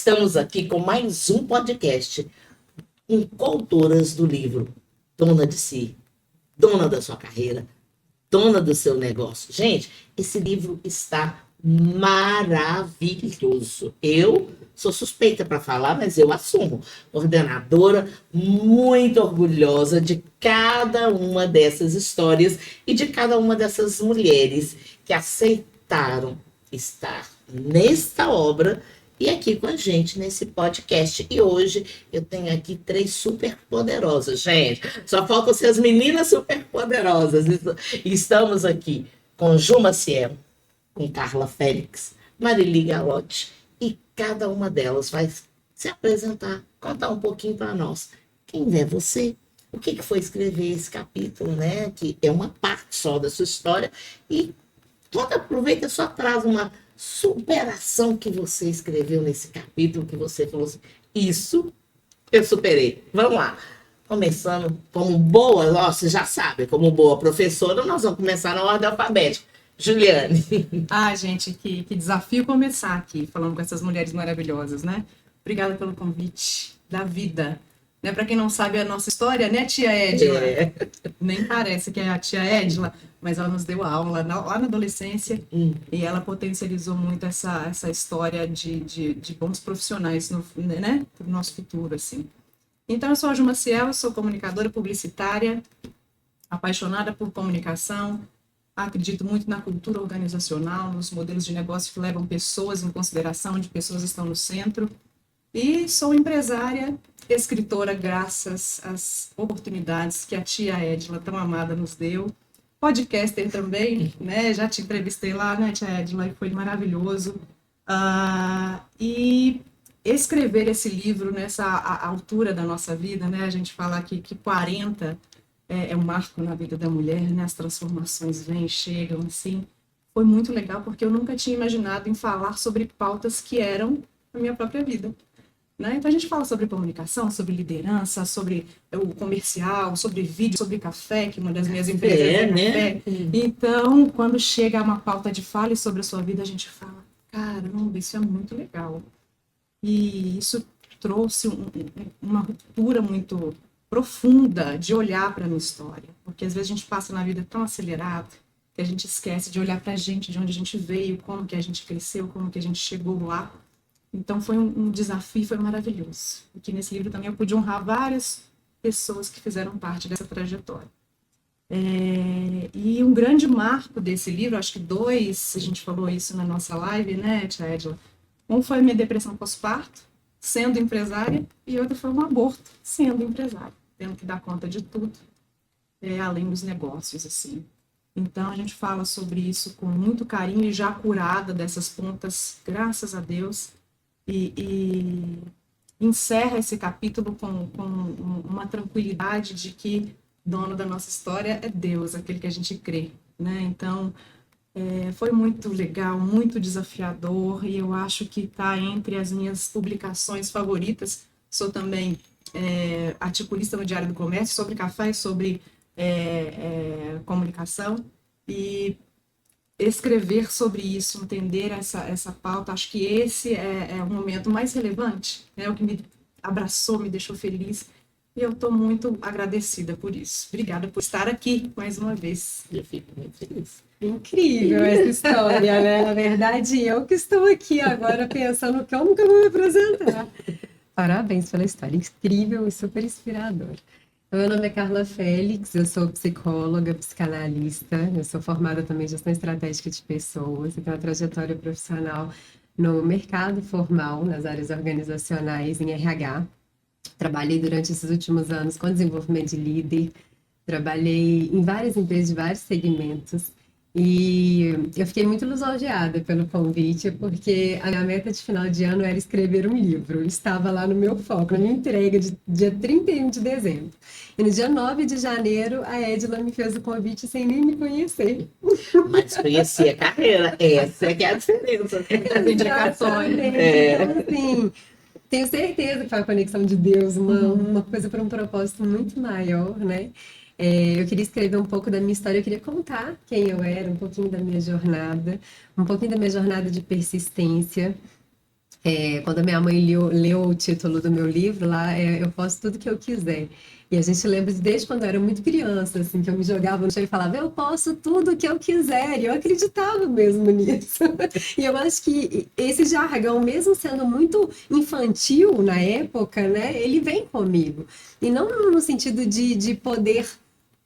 Estamos aqui com mais um podcast com coautoras do livro Dona de Si, Dona da Sua Carreira, Dona do Seu Negócio. Gente, esse livro está maravilhoso. Eu sou suspeita para falar, mas eu assumo. Coordenadora, muito orgulhosa de cada uma dessas histórias e de cada uma dessas mulheres que aceitaram estar nesta obra e aqui com a gente nesse podcast. E hoje eu tenho aqui 3 super poderosas, gente. Só faltam ser as meninas super poderosas. Estamos aqui com Ju Maciel, com Carla Félix, Marili Galotti, e cada uma delas vai se apresentar, contar um pouquinho para nós. Quem é você? O que foi escrever esse capítulo, né? Que é uma parte só da sua história. E aproveita e só traz uma superação que você escreveu nesse capítulo, que você falou assim, isso eu superei. Vamos lá. Começando como boa, você já sabe, como boa professora, nós vamos começar na ordem alfabética. Juliane. Gente, que desafio começar aqui, falando com essas mulheres maravilhosas, né? Obrigada pelo convite da vida. Né? Para quem não sabe a nossa história, né, tia Edila? Nem parece que é a tia Edila, mas ela nos deu aula lá na adolescência e ela potencializou muito essa história de bons profissionais né, para o nosso futuro, assim. Então, eu sou a Ju Maciel, sou comunicadora publicitária, apaixonada por comunicação, acredito muito na cultura organizacional, nos modelos de negócio que levam pessoas em consideração, onde pessoas estão no centro. E sou empresária, escritora, graças às oportunidades que a tia Edila, tão amada, nos deu. Podcaster também, né? Já te entrevistei lá, né, tia Edila, e foi maravilhoso. E escrever esse livro nessa altura da nossa vida, né? A gente fala aqui que 40 é um marco na vida da mulher, né? As transformações vêm, chegam, assim. Foi muito legal, porque eu nunca tinha imaginado em falar sobre pautas que eram a minha própria vida. Né? Então a gente fala sobre comunicação, sobre liderança, sobre o comercial, sobre vídeo, sobre café, que uma das minhas empresas é café. Então, quando chega uma pauta de fala sobre a sua vida, a gente fala, caramba, isso é muito legal. E isso trouxe uma ruptura muito profunda de olhar para a minha história. Porque às vezes a gente passa na vida tão acelerado que a gente esquece de olhar para a gente, de onde a gente veio, como que a gente cresceu, como que a gente chegou lá. Então foi um desafio, foi maravilhoso. Aqui nesse livro também eu pude honrar várias pessoas que fizeram parte dessa trajetória. E um grande marco desse livro, acho que 2, a gente falou isso na nossa live, né, tia Edila? Um foi a minha depressão pós-parto, sendo empresária, e outro foi um aborto, sendo empresária, tendo que dar conta de tudo, além dos negócios, assim. Então a gente fala sobre isso com muito carinho e já curada dessas pontas, graças a Deus. E encerra esse capítulo com uma tranquilidade de que dono da nossa história é Deus, aquele que a gente crê, né? Então, foi muito legal, muito desafiador, e eu acho que está entre as minhas publicações favoritas. Sou também articulista no Diário do Comércio sobre café e sobre comunicação, e escrever sobre isso, entender essa pauta, acho que esse é o momento mais relevante, o que me abraçou, me deixou feliz, e eu estou muito agradecida por isso. Obrigada por estar aqui mais uma vez. Eu fico muito feliz. Incrível essa história, né? Na verdade, eu que estou aqui agora pensando como que eu vou me apresentar. Parabéns pela história, incrível e super inspiradora. Meu nome é Carla Félix, eu sou psicóloga, psicanalista, eu sou formada também em gestão estratégica de pessoas, eu tenho uma trajetória profissional no mercado formal, nas áreas organizacionais, em RH. Trabalhei durante esses últimos anos com desenvolvimento de líder, trabalhei em várias empresas de vários segmentos, e eu fiquei muito lisonjeada pelo convite, porque a minha meta de final de ano era escrever um livro. Estava lá no meu foco, na minha entrega de dia 31 de dezembro. E no dia 9 de janeiro, a Edila me fez o convite sem nem me conhecer. Mas conheci a carreira, essa é que é a diferença. As indicações. Então, assim, tenho certeza que foi a conexão de Deus, uma coisa para um propósito muito maior, né? Eu queria escrever um pouco da minha história, eu queria contar quem eu era, um pouquinho da minha jornada, um pouquinho da minha jornada de persistência. Quando a minha mãe leu o título do meu livro lá, eu posso tudo que eu quiser. E a gente lembra de desde quando eu era muito criança, assim, que eu me jogava no chão e falava, eu posso tudo que eu quiser. E eu acreditava mesmo nisso. E eu acho que esse jargão, mesmo sendo muito infantil na época, né, ele vem comigo. E não no sentido de poder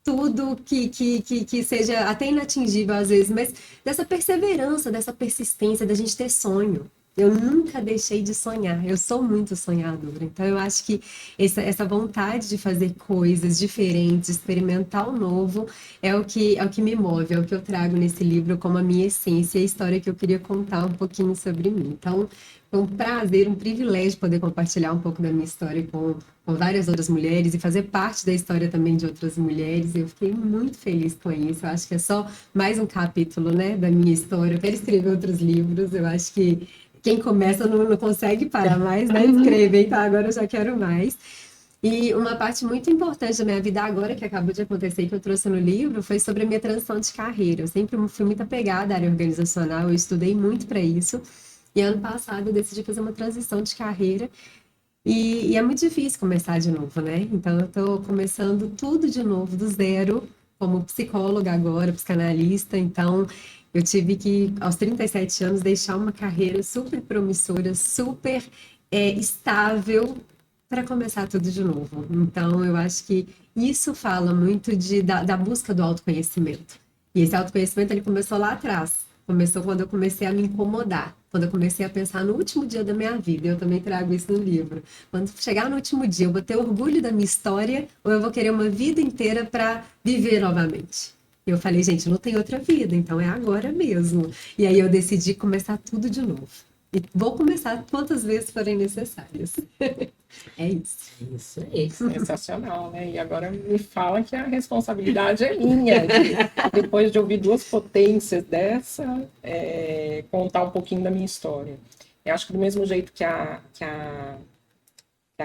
tudo que seja até inatingível às vezes, mas dessa perseverança, dessa persistência, da gente ter sonho. Eu nunca deixei de sonhar, eu sou muito sonhadora, então eu acho que essa vontade de fazer coisas diferentes, experimentar o novo, é o que me move, é o que eu trago nesse livro como a minha essência e a história que eu queria contar um pouquinho sobre mim. Então, foi um prazer, um privilégio poder compartilhar um pouco da minha história com várias outras mulheres e fazer parte da história também de outras mulheres. Eu fiquei muito feliz com isso. Eu acho que é só mais um capítulo, né, da minha história. Eu quero escrever outros livros. Eu acho que quem começa não consegue parar mais, né? Escrever, então agora eu já quero mais. E uma parte muito importante da minha vida agora, que acabou de acontecer, e que eu trouxe no livro, foi sobre a minha transição de carreira. Eu sempre fui muito apegada à área organizacional, eu estudei muito para isso. E ano passado eu decidi fazer uma transição de carreira e é muito difícil começar de novo, né? Então eu estou começando tudo de novo, do zero, como psicóloga agora, psicanalista. Então eu tive que, aos 37 anos, deixar uma carreira super promissora, super estável, para começar tudo de novo. Então eu acho que isso fala muito da busca do autoconhecimento. E esse autoconhecimento ele começou lá atrás. Começou quando eu comecei a me incomodar, quando eu comecei a pensar no último dia da minha vida. Eu também trago isso no livro. Quando chegar no último dia, eu vou ter orgulho da minha história ou eu vou querer uma vida inteira para viver novamente? E eu falei, gente, não tem outra vida, então é agora mesmo. E aí eu decidi começar tudo de novo. E vou começar quantas vezes forem necessárias. É isso. Isso aí. Sensacional, né? E agora me fala que a responsabilidade é minha, depois de ouvir duas potências dessa, contar um pouquinho da minha história. Eu acho que do mesmo jeito que a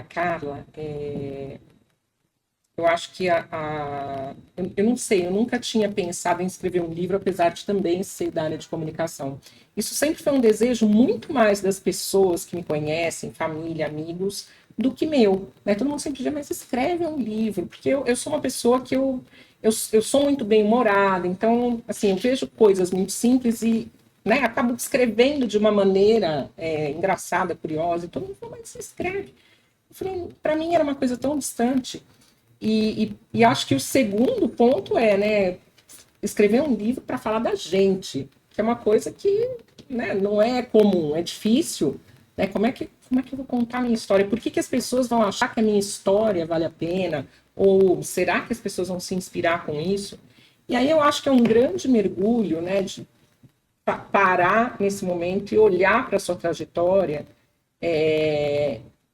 Carla, eu acho que eu não sei, eu nunca tinha pensado em escrever um livro, apesar de também ser da área de comunicação. Isso sempre foi um desejo muito mais das pessoas que me conhecem, família, amigos, do que meu. Né? Todo mundo sempre diz, mas escreve um livro, porque eu sou uma pessoa que eu sou muito bem-humorada, então, assim, eu vejo coisas muito simples e, né, acabo escrevendo de uma maneira engraçada, curiosa, e todo mundo fala, mas você escreve. Eu falei, para mim era uma coisa tão distante. E acho que o segundo ponto né, escrever um livro para falar da gente, que é uma coisa que, né, não é comum, é difícil. Né? Como é que eu vou contar a minha história? Por que as pessoas vão achar que a minha história vale a pena? Ou será que as pessoas vão se inspirar com isso? E aí eu acho que é um grande mergulho, né, de parar nesse momento e olhar para a sua trajetória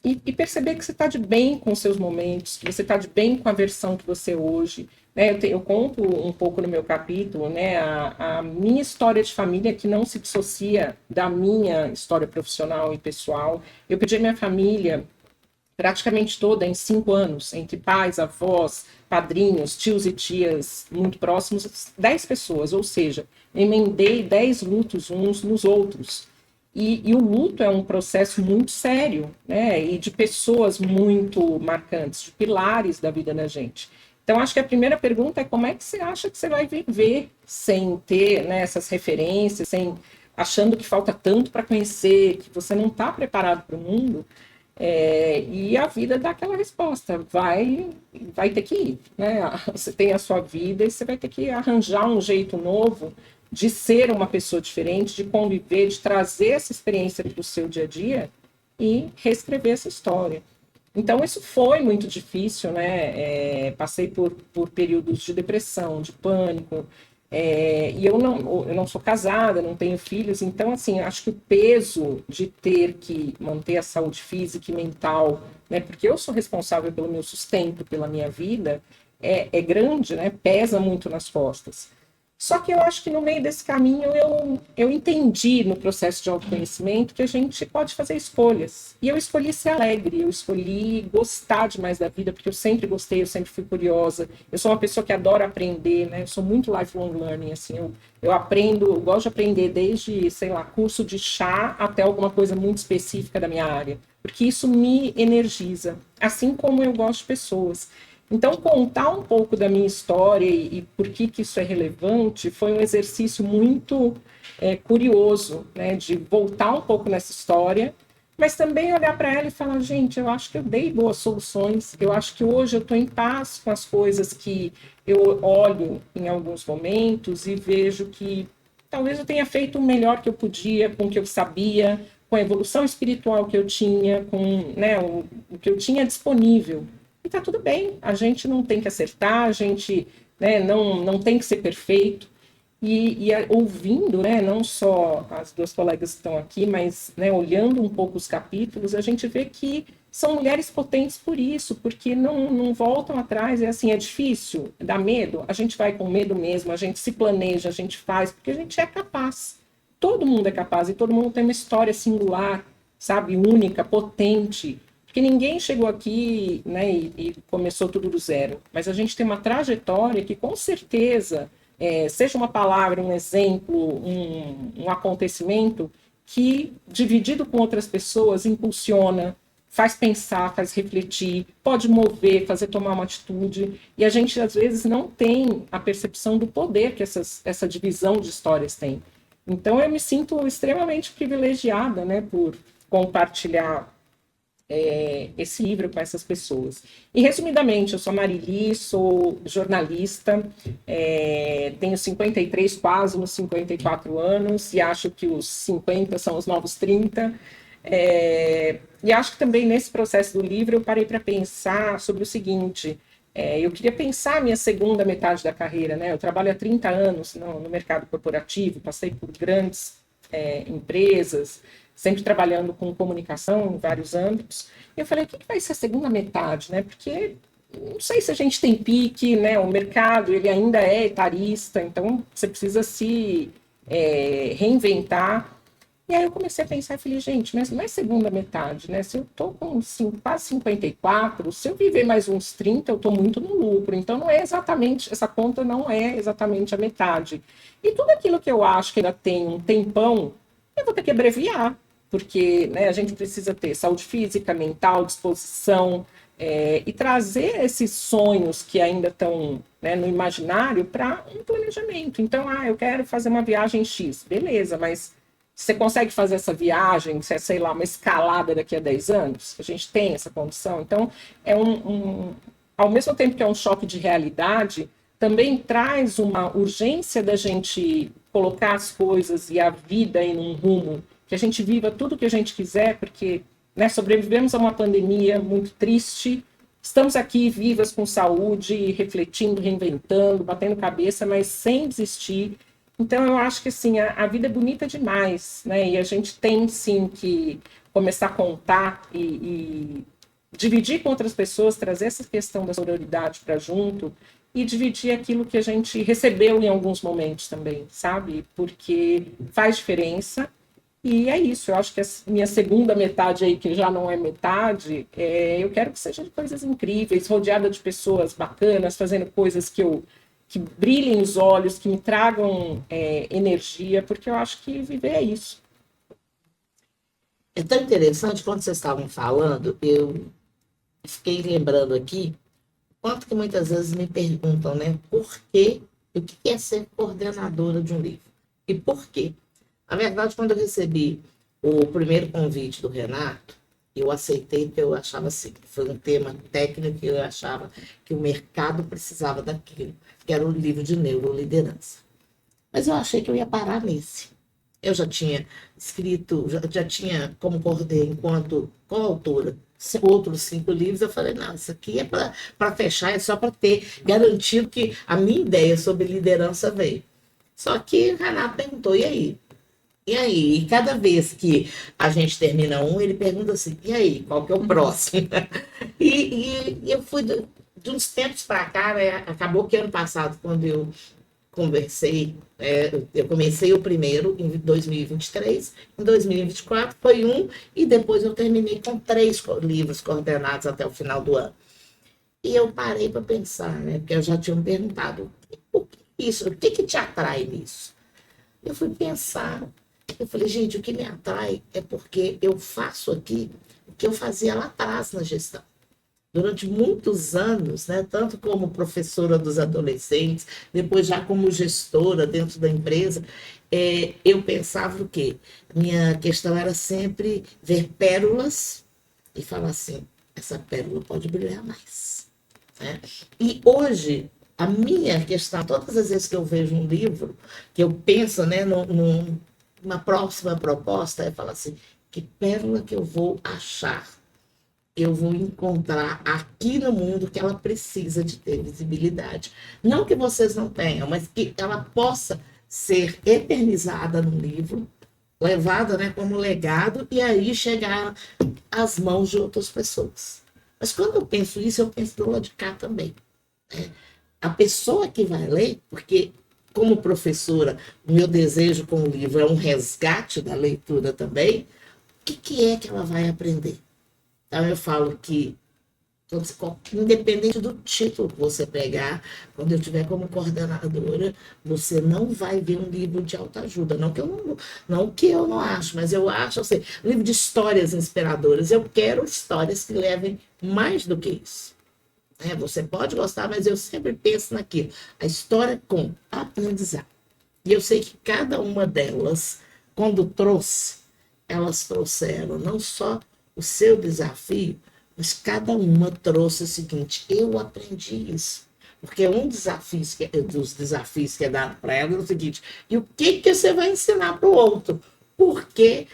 e perceber que você está de bem com os seus momentos, que você está de bem com a versão que você é hoje. Né? Eu conto um pouco no meu capítulo, né, a minha história de família que não se dissocia da minha história profissional e pessoal. Eu pedi a minha família praticamente toda em 5 anos, entre pais, avós, padrinhos, tios e tias muito próximos, 10 pessoas, ou seja, emendei 10 lutos uns nos outros. E o luto é um processo muito sério, né? E de pessoas muito marcantes, de pilares da vida da gente. Então, acho que a primeira pergunta é como é que você acha que você vai viver sem ter, né, essas referências, achando que falta tanto para conhecer, que você não está preparado para o mundo. E a vida dá aquela resposta, vai ter que ir. Né? Você tem a sua vida e você vai ter que arranjar um jeito novo de ser uma pessoa diferente, de conviver, de trazer essa experiência para o seu dia a dia e reescrever essa história. Então, isso foi muito difícil, né? Passei por períodos de depressão, de pânico, e eu não sou casada, não tenho filhos, então, assim, acho que o peso de ter que manter a saúde física e mental, né? Porque eu sou responsável pelo meu sustento, pela minha vida, é grande, né? Pesa muito nas costas. Só que eu acho que no meio desse caminho eu entendi no processo de autoconhecimento que a gente pode fazer escolhas. E eu escolhi ser alegre, eu escolhi gostar demais da vida, porque eu sempre gostei, eu sempre fui curiosa. Eu sou uma pessoa que adora aprender, né? Eu sou muito lifelong learning, assim. Eu aprendo, eu gosto de aprender desde, sei lá, curso de chá até alguma coisa muito específica da minha área. Porque isso me energiza, assim como eu gosto de pessoas. Então, contar um pouco da minha história e por que isso é relevante foi um exercício muito curioso, né, de voltar um pouco nessa história, mas também olhar para ela e falar, gente, eu acho que eu dei boas soluções, eu acho que hoje eu estou em paz com as coisas que eu olho em alguns momentos e vejo que talvez eu tenha feito o melhor que eu podia, com o que eu sabia, com a evolução espiritual que eu tinha, com, né, o que eu tinha disponível. E tá tudo bem, a gente não tem que acertar, a gente, né, não tem que ser perfeito. Ouvindo, né, não só as duas colegas que estão aqui, mas, né, olhando um pouco os capítulos, a gente vê que são mulheres potentes por isso, porque não voltam atrás. É assim, é difícil, dá medo, a gente vai com medo mesmo, a gente se planeja, a gente faz, porque a gente é capaz. Todo mundo é capaz e todo mundo tem uma história singular, sabe, única, potente. Porque ninguém chegou aqui, né, e começou tudo do zero. Mas a gente tem uma trajetória que, com certeza, seja uma palavra, um exemplo, um acontecimento, que, dividido com outras pessoas, impulsiona, faz pensar, faz refletir, pode mover, fazer tomar uma atitude. E a gente, às vezes, não tem a percepção do poder que essa divisão de histórias tem. Então, eu me sinto extremamente privilegiada, né, por compartilhar esse livro com essas pessoas. E, resumidamente, eu sou Marili, sou jornalista, tenho 53, quase uns 54 anos, e acho que os 50 são os novos 30. E acho que também nesse processo do livro eu parei para pensar sobre o seguinte, eu queria pensar a minha segunda metade da carreira, né? Eu trabalho há 30 anos no mercado corporativo, passei por grandes empresas, sempre trabalhando com comunicação em vários âmbitos. E eu falei, o que vai ser a segunda metade, né? Porque não sei se a gente tem pique, né? O mercado, ele ainda é etarista, então você precisa se reinventar. E aí eu comecei a pensar e falei, gente, mas não é segunda metade, né? Se eu tô com quase 54, se eu viver mais uns 30, eu tô muito no lucro. Então não é exatamente, essa conta não é exatamente a metade. E tudo aquilo que eu acho que ainda tem um tempão, eu vou ter que abreviar, porque, né, a gente precisa ter saúde física, mental, disposição, e trazer esses sonhos que ainda estão, né, no imaginário para um planejamento. Então, eu quero fazer uma viagem X, beleza, mas você consegue fazer essa viagem, se é, sei lá, uma escalada daqui a 10 anos? A gente tem essa condição? Então, ao mesmo tempo que é um choque de realidade, também traz uma urgência da gente colocar as coisas e a vida em um rumo, que a gente viva tudo o que a gente quiser, porque, né, sobrevivemos a uma pandemia muito triste, estamos aqui vivas com saúde, refletindo, reinventando, batendo cabeça, mas sem desistir. Então, eu acho que assim, a vida é bonita demais, né? E a gente tem, sim, que começar a contar e dividir com outras pessoas, trazer essa questão da sororidade para junto e dividir aquilo que a gente recebeu em alguns momentos também, sabe? Porque faz diferença. E é isso, eu acho que a minha segunda metade aí, que já não é metade, eu quero que seja de coisas incríveis, rodeada de pessoas bacanas, fazendo coisas que brilhem os olhos, que me tragam energia, porque eu acho que viver é isso. É tão interessante, quando vocês estavam falando, eu fiquei lembrando aqui, quanto que muitas vezes me perguntam, né, por quê, o que é ser coordenadora de um livro? E por quê? Na verdade, quando eu recebi o primeiro convite do Renato, eu aceitei porque eu achava assim, que foi um tema técnico que eu achava que o mercado precisava daquilo, que era o livro de neuroliderança. Mas eu achei que eu ia parar nesse. Eu já tinha escrito, já tinha como enquanto coautora outros 5 livros. Eu falei, não, isso aqui é para fechar, é só para ter garantido que a minha ideia sobre liderança veio. Só que o Renato perguntou, e aí? E aí? E cada vez que a gente termina ele pergunta assim, e aí, qual que é o próximo? e eu fui de uns tempos para cá, né? Acabou que ano passado, quando eu conversei, eu comecei o primeiro em 2023, em 2024 foi um, e depois eu terminei com 3 livros coordenados até o final do ano. E eu parei para pensar, né? Porque eu já tinha me perguntado, o que te atrai nisso? Eu fui pensar, eu falei, gente, o que me atrai é porque eu faço aqui o que eu fazia lá atrás na gestão. Durante muitos anos, né, tanto como professora dos adolescentes, depois já como gestora dentro da empresa, eu pensava o quê? Minha questão era sempre ver pérolas e falar assim, essa pérola pode brilhar mais. Né? E hoje, a minha questão, todas as vezes que eu vejo um livro, que eu penso, né, numa próxima proposta, é falar assim, que pérola que eu vou achar? Eu vou encontrar aqui no mundo que ela precisa de ter visibilidade. Não que vocês não tenham, mas que ela possa ser eternizada no livro, levada, né, como legado, e aí chegar às mãos de outras pessoas. Mas quando eu penso isso, eu penso do lado de cá também. Né? A pessoa que vai ler, porque como professora, o meu desejo com o livro é um resgate da leitura também, o que é que ela vai aprender? Então, eu falo que, independente do título que você pegar, quando eu estiver como coordenadora, você não vai ver um livro de autoajuda. Não que eu não acho, mas eu acho, assim, um livro de histórias inspiradoras. Eu quero histórias que levem mais do que isso. Você pode gostar, mas eu sempre penso naquilo. A história com aprendizado. E eu sei que cada uma delas, quando elas trouxeram não só o seu desafio, mas cada uma trouxe o seguinte, eu aprendi isso. Porque um dos desafios que é dado para ela é o seguinte, e o que você vai ensinar para o outro? Porque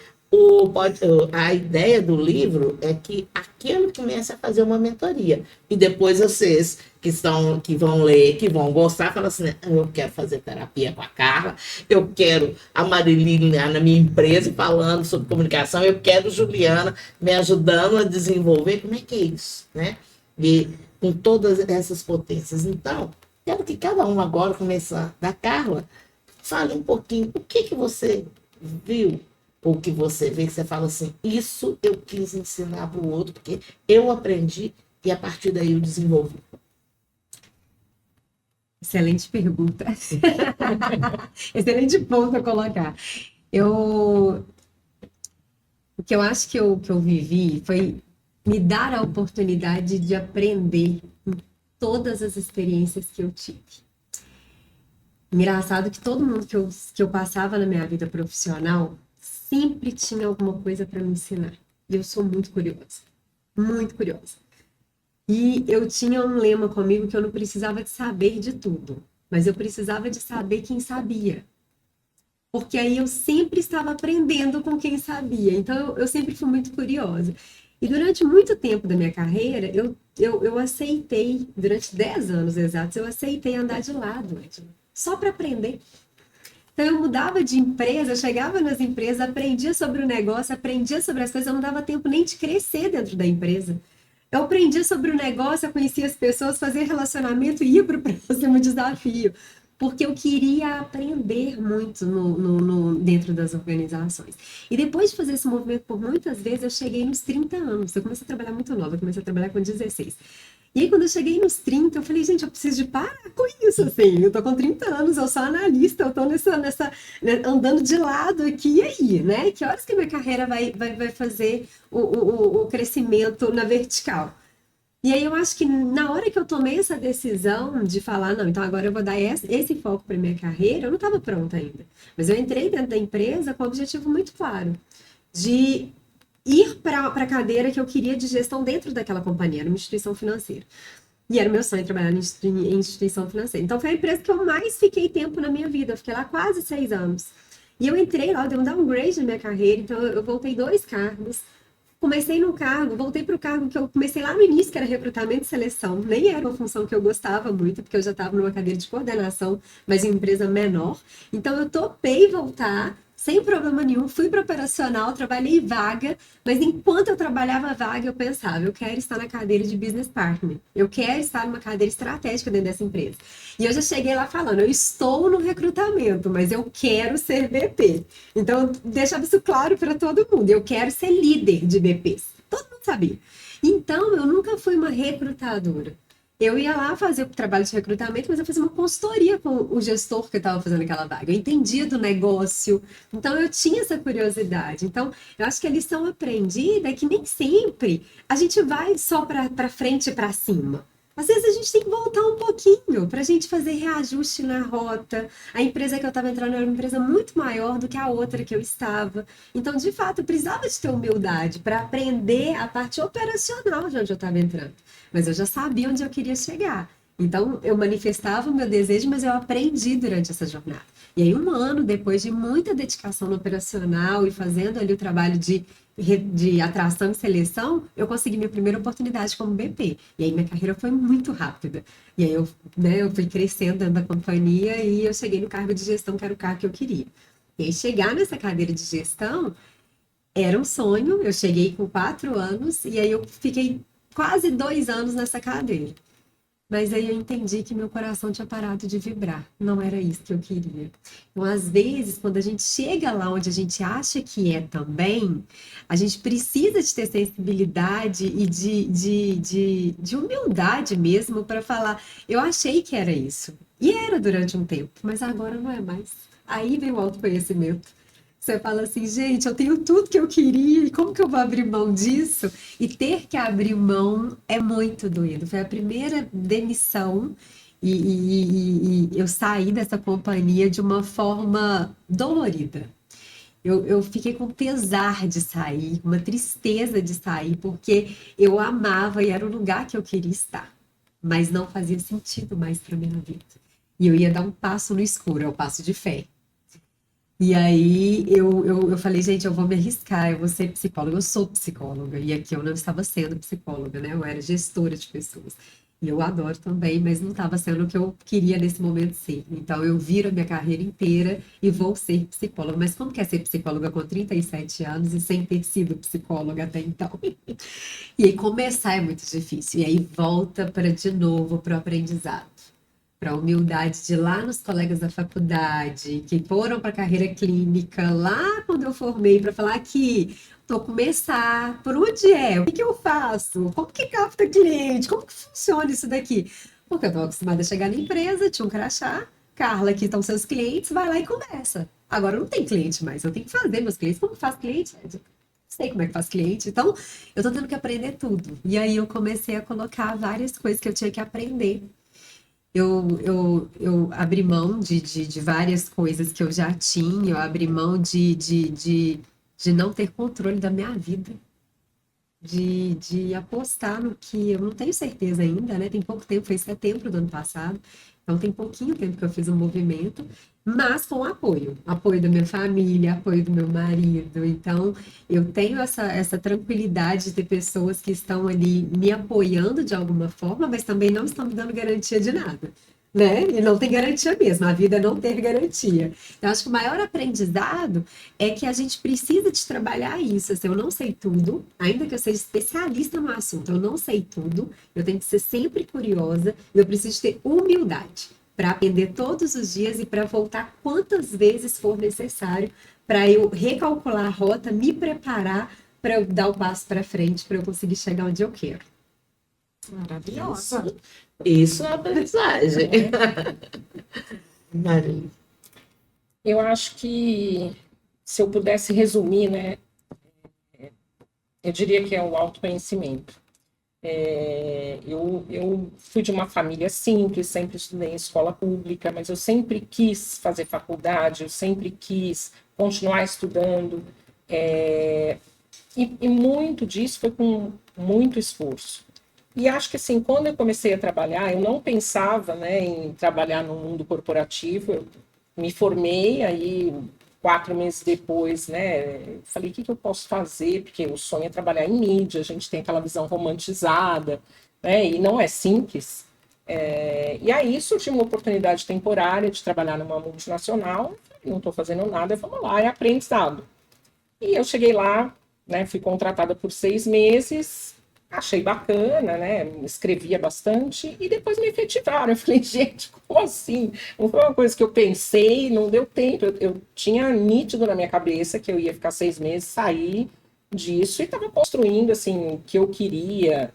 a ideia do livro é que aquele comece a fazer uma mentoria. E depois vocês que vão ler, que vão gostar, falam assim, eu quero fazer terapia com a Carla, eu quero a Marilina na minha empresa falando sobre comunicação, eu quero Juliana me ajudando a desenvolver. Como é que é isso? Né? E com todas essas potências. Então, quero que cada um agora, começar da Carla, fale um pouquinho o que você viu, ou que você vê, que você fala assim, isso eu quis ensinar para o outro, porque eu aprendi e a partir daí eu desenvolvi. Excelente pergunta. Excelente ponto a colocar. O que eu acho que eu vivi foi me dar a oportunidade de aprender em todas as experiências que eu tive. Engraçado que todo mundo que eu passava na minha vida profissional sempre tinha alguma coisa para me ensinar. E eu sou muito curiosa. Muito curiosa. E eu tinha um lema comigo que eu não precisava de saber de tudo, mas eu precisava de saber quem sabia. Porque aí eu sempre estava aprendendo com quem sabia. Então eu sempre fui muito curiosa. E durante muito tempo da minha carreira, eu aceitei, durante 10 anos exatos, eu aceitei andar de lado, só para aprender. Então, eu mudava de empresa, eu chegava nas empresas, aprendia sobre o negócio, aprendia sobre as coisas, eu não dava tempo nem de crescer dentro da empresa. Eu aprendia sobre o negócio, eu conhecia as pessoas, fazia relacionamento e ia para o próximo desafio. Porque eu queria aprender muito dentro das organizações. E depois de fazer esse movimento por muitas vezes, eu cheguei nos 30 anos. Eu comecei a trabalhar muito nova, eu comecei a trabalhar com 16. E aí, quando eu cheguei nos 30, eu falei, gente, eu preciso de parar com isso, assim. Eu tô com 30 anos, eu sou analista, eu tô andando de lado aqui e aí, né? Que horas que minha carreira vai fazer o crescimento na vertical? E aí, eu acho que na hora que eu tomei essa decisão de falar, não, então agora eu vou dar esse foco para minha carreira, eu não estava pronta ainda. Mas eu entrei dentro da empresa com um objetivo muito claro, de ir para a cadeira que eu queria de gestão dentro daquela companhia, era uma instituição financeira. E era o meu sonho trabalhar em instituição financeira. Então, foi a empresa que eu mais fiquei tempo na minha vida. Eu fiquei lá quase 6 anos. E eu entrei lá, eu dei um downgrade na minha carreira. Então, eu voltei 2 cargos. Comecei no cargo, voltei para o cargo que eu comecei lá no início, que era recrutamento e seleção. Nem era uma função que eu gostava muito, porque eu já estava numa cadeira de coordenação, mas em empresa menor. Então, eu topei voltar sem problema nenhum, fui para operacional, trabalhei vaga, mas enquanto eu trabalhava vaga, eu pensava, eu quero estar na cadeira de business partner, eu quero estar numa cadeira estratégica dentro dessa empresa. E eu já cheguei lá falando, eu estou no recrutamento, mas eu quero ser BP. Então, eu deixava isso claro para todo mundo, eu quero ser líder de BPs. Todo mundo sabia. Então, eu nunca fui uma recrutadora. Eu ia lá fazer o trabalho de recrutamento, mas eu fazia uma consultoria com o gestor que estava fazendo aquela vaga. Eu entendia do negócio, então eu tinha essa curiosidade. Então, eu acho que a lição aprendida é que nem sempre a gente vai só para frente e para cima. Às vezes a gente tem que voltar um pouquinho para a gente fazer reajuste na rota. A empresa que eu estava entrando era uma empresa muito maior do que a outra que eu estava. Então, de fato, eu precisava de ter humildade para aprender a parte operacional de onde eu estava entrando. Mas eu já sabia onde eu queria chegar. Então, eu manifestava o meu desejo, mas eu aprendi durante essa jornada. E aí, 1 ano depois de muita dedicação no operacional e fazendo ali o trabalho de atração e seleção, eu consegui minha primeira oportunidade como BP. E aí, minha carreira foi muito rápida. E aí, eu fui crescendo dentro da companhia e eu cheguei no cargo de gestão, que era o cargo que eu queria. E aí, chegar nessa cadeira de gestão era um sonho. Eu cheguei com 4 anos e aí eu fiquei quase 2 anos nessa cadeira. Mas aí eu entendi que meu coração tinha parado de vibrar. Não era isso que eu queria. Então, às vezes, quando a gente chega lá onde a gente acha que é também, a gente precisa de ter sensibilidade e de humildade mesmo para falar, eu achei que era isso. E era durante um tempo, mas agora não é mais. Aí vem o autoconhecimento. Você fala assim, gente, eu tenho tudo que eu queria, e como que eu vou abrir mão disso? E ter que abrir mão é muito doído. Foi a primeira demissão e eu saí dessa companhia de uma forma dolorida. Eu fiquei com pesar de sair, com uma tristeza de sair, porque eu amava e era o lugar que eu queria estar, mas não fazia sentido mais para minha vida. E eu ia dar um passo no escuro, é o passo de fé. E aí eu falei, gente, eu vou me arriscar, eu vou ser psicóloga, eu sou psicóloga, e aqui eu não estava sendo psicóloga, né? Eu era gestora de pessoas. E eu adoro também, mas não estava sendo o que eu queria nesse momento ser. Então eu viro a minha carreira inteira e vou ser psicóloga. Mas como que é ser psicóloga com 37 anos e sem ter sido psicóloga até então? E aí começar é muito difícil. E aí volta para de novo para o aprendizado, para a humildade de ir lá nos colegas da faculdade, que foram para a carreira clínica, lá quando eu formei, para falar aqui, estou começar, por onde é? O que que eu faço? Como que capta cliente? Como que funciona isso daqui? Porque eu estava acostumada a chegar na empresa, tinha um crachá, Carla, aqui estão seus clientes, vai lá e começa. Agora não tem cliente mais, eu tenho que fazer meus clientes. Como faz cliente? Eu não sei como é que faz cliente. Então, eu estou tendo que aprender tudo. E aí eu comecei a colocar várias coisas que eu tinha que aprender. Eu abri mão de várias coisas que eu já tinha, eu abri mão de não ter controle da minha vida, de apostar no que eu não tenho certeza ainda, né? Tem pouco tempo, foi setembro do ano passado, então tem pouquinho tempo que eu fiz um movimento, mas com apoio da minha família, apoio do meu marido. Então, eu tenho essa tranquilidade de ter pessoas que estão ali me apoiando de alguma forma, mas também não estão me dando garantia de nada, né? E não tem garantia mesmo, a vida é não ter garantia. Então, acho que o maior aprendizado é que a gente precisa de trabalhar isso. Assim, eu não sei tudo, ainda que eu seja especialista no assunto, eu não sei tudo, eu tenho que ser sempre curiosa, e eu preciso ter humildade para aprender todos os dias e para voltar quantas vezes for necessário para eu recalcular a rota, me preparar para eu dar o passo para frente, para eu conseguir chegar onde eu quero. Maravilhosa. Isso é aprendizagem. Maria. Eu acho que, se eu pudesse resumir, né, eu diria que é o autoconhecimento. Eu fui de uma família simples, sempre estudei em escola pública, mas eu sempre quis fazer faculdade, eu sempre quis continuar estudando, e muito disso foi com muito esforço. E acho que assim, quando eu comecei a trabalhar, eu não pensava, né, em trabalhar no mundo corporativo. Eu me formei, aí 4 meses depois, né, falei, o que eu posso fazer? Porque o sonho é trabalhar em mídia, a gente tem aquela visão romantizada, né, e não é simples. E aí surgiu uma oportunidade temporária de trabalhar numa multinacional. Não estou fazendo nada, vamos lá, é aprendizado. E eu cheguei lá, né, fui contratada por 6 meses, achei bacana, né, escrevia bastante, e depois me efetivaram. Eu falei, gente, como assim? Não foi uma coisa que eu pensei, não deu tempo. Eu tinha nítido na minha cabeça que eu ia ficar 6 meses, sair disso, e estava construindo, assim, o que eu queria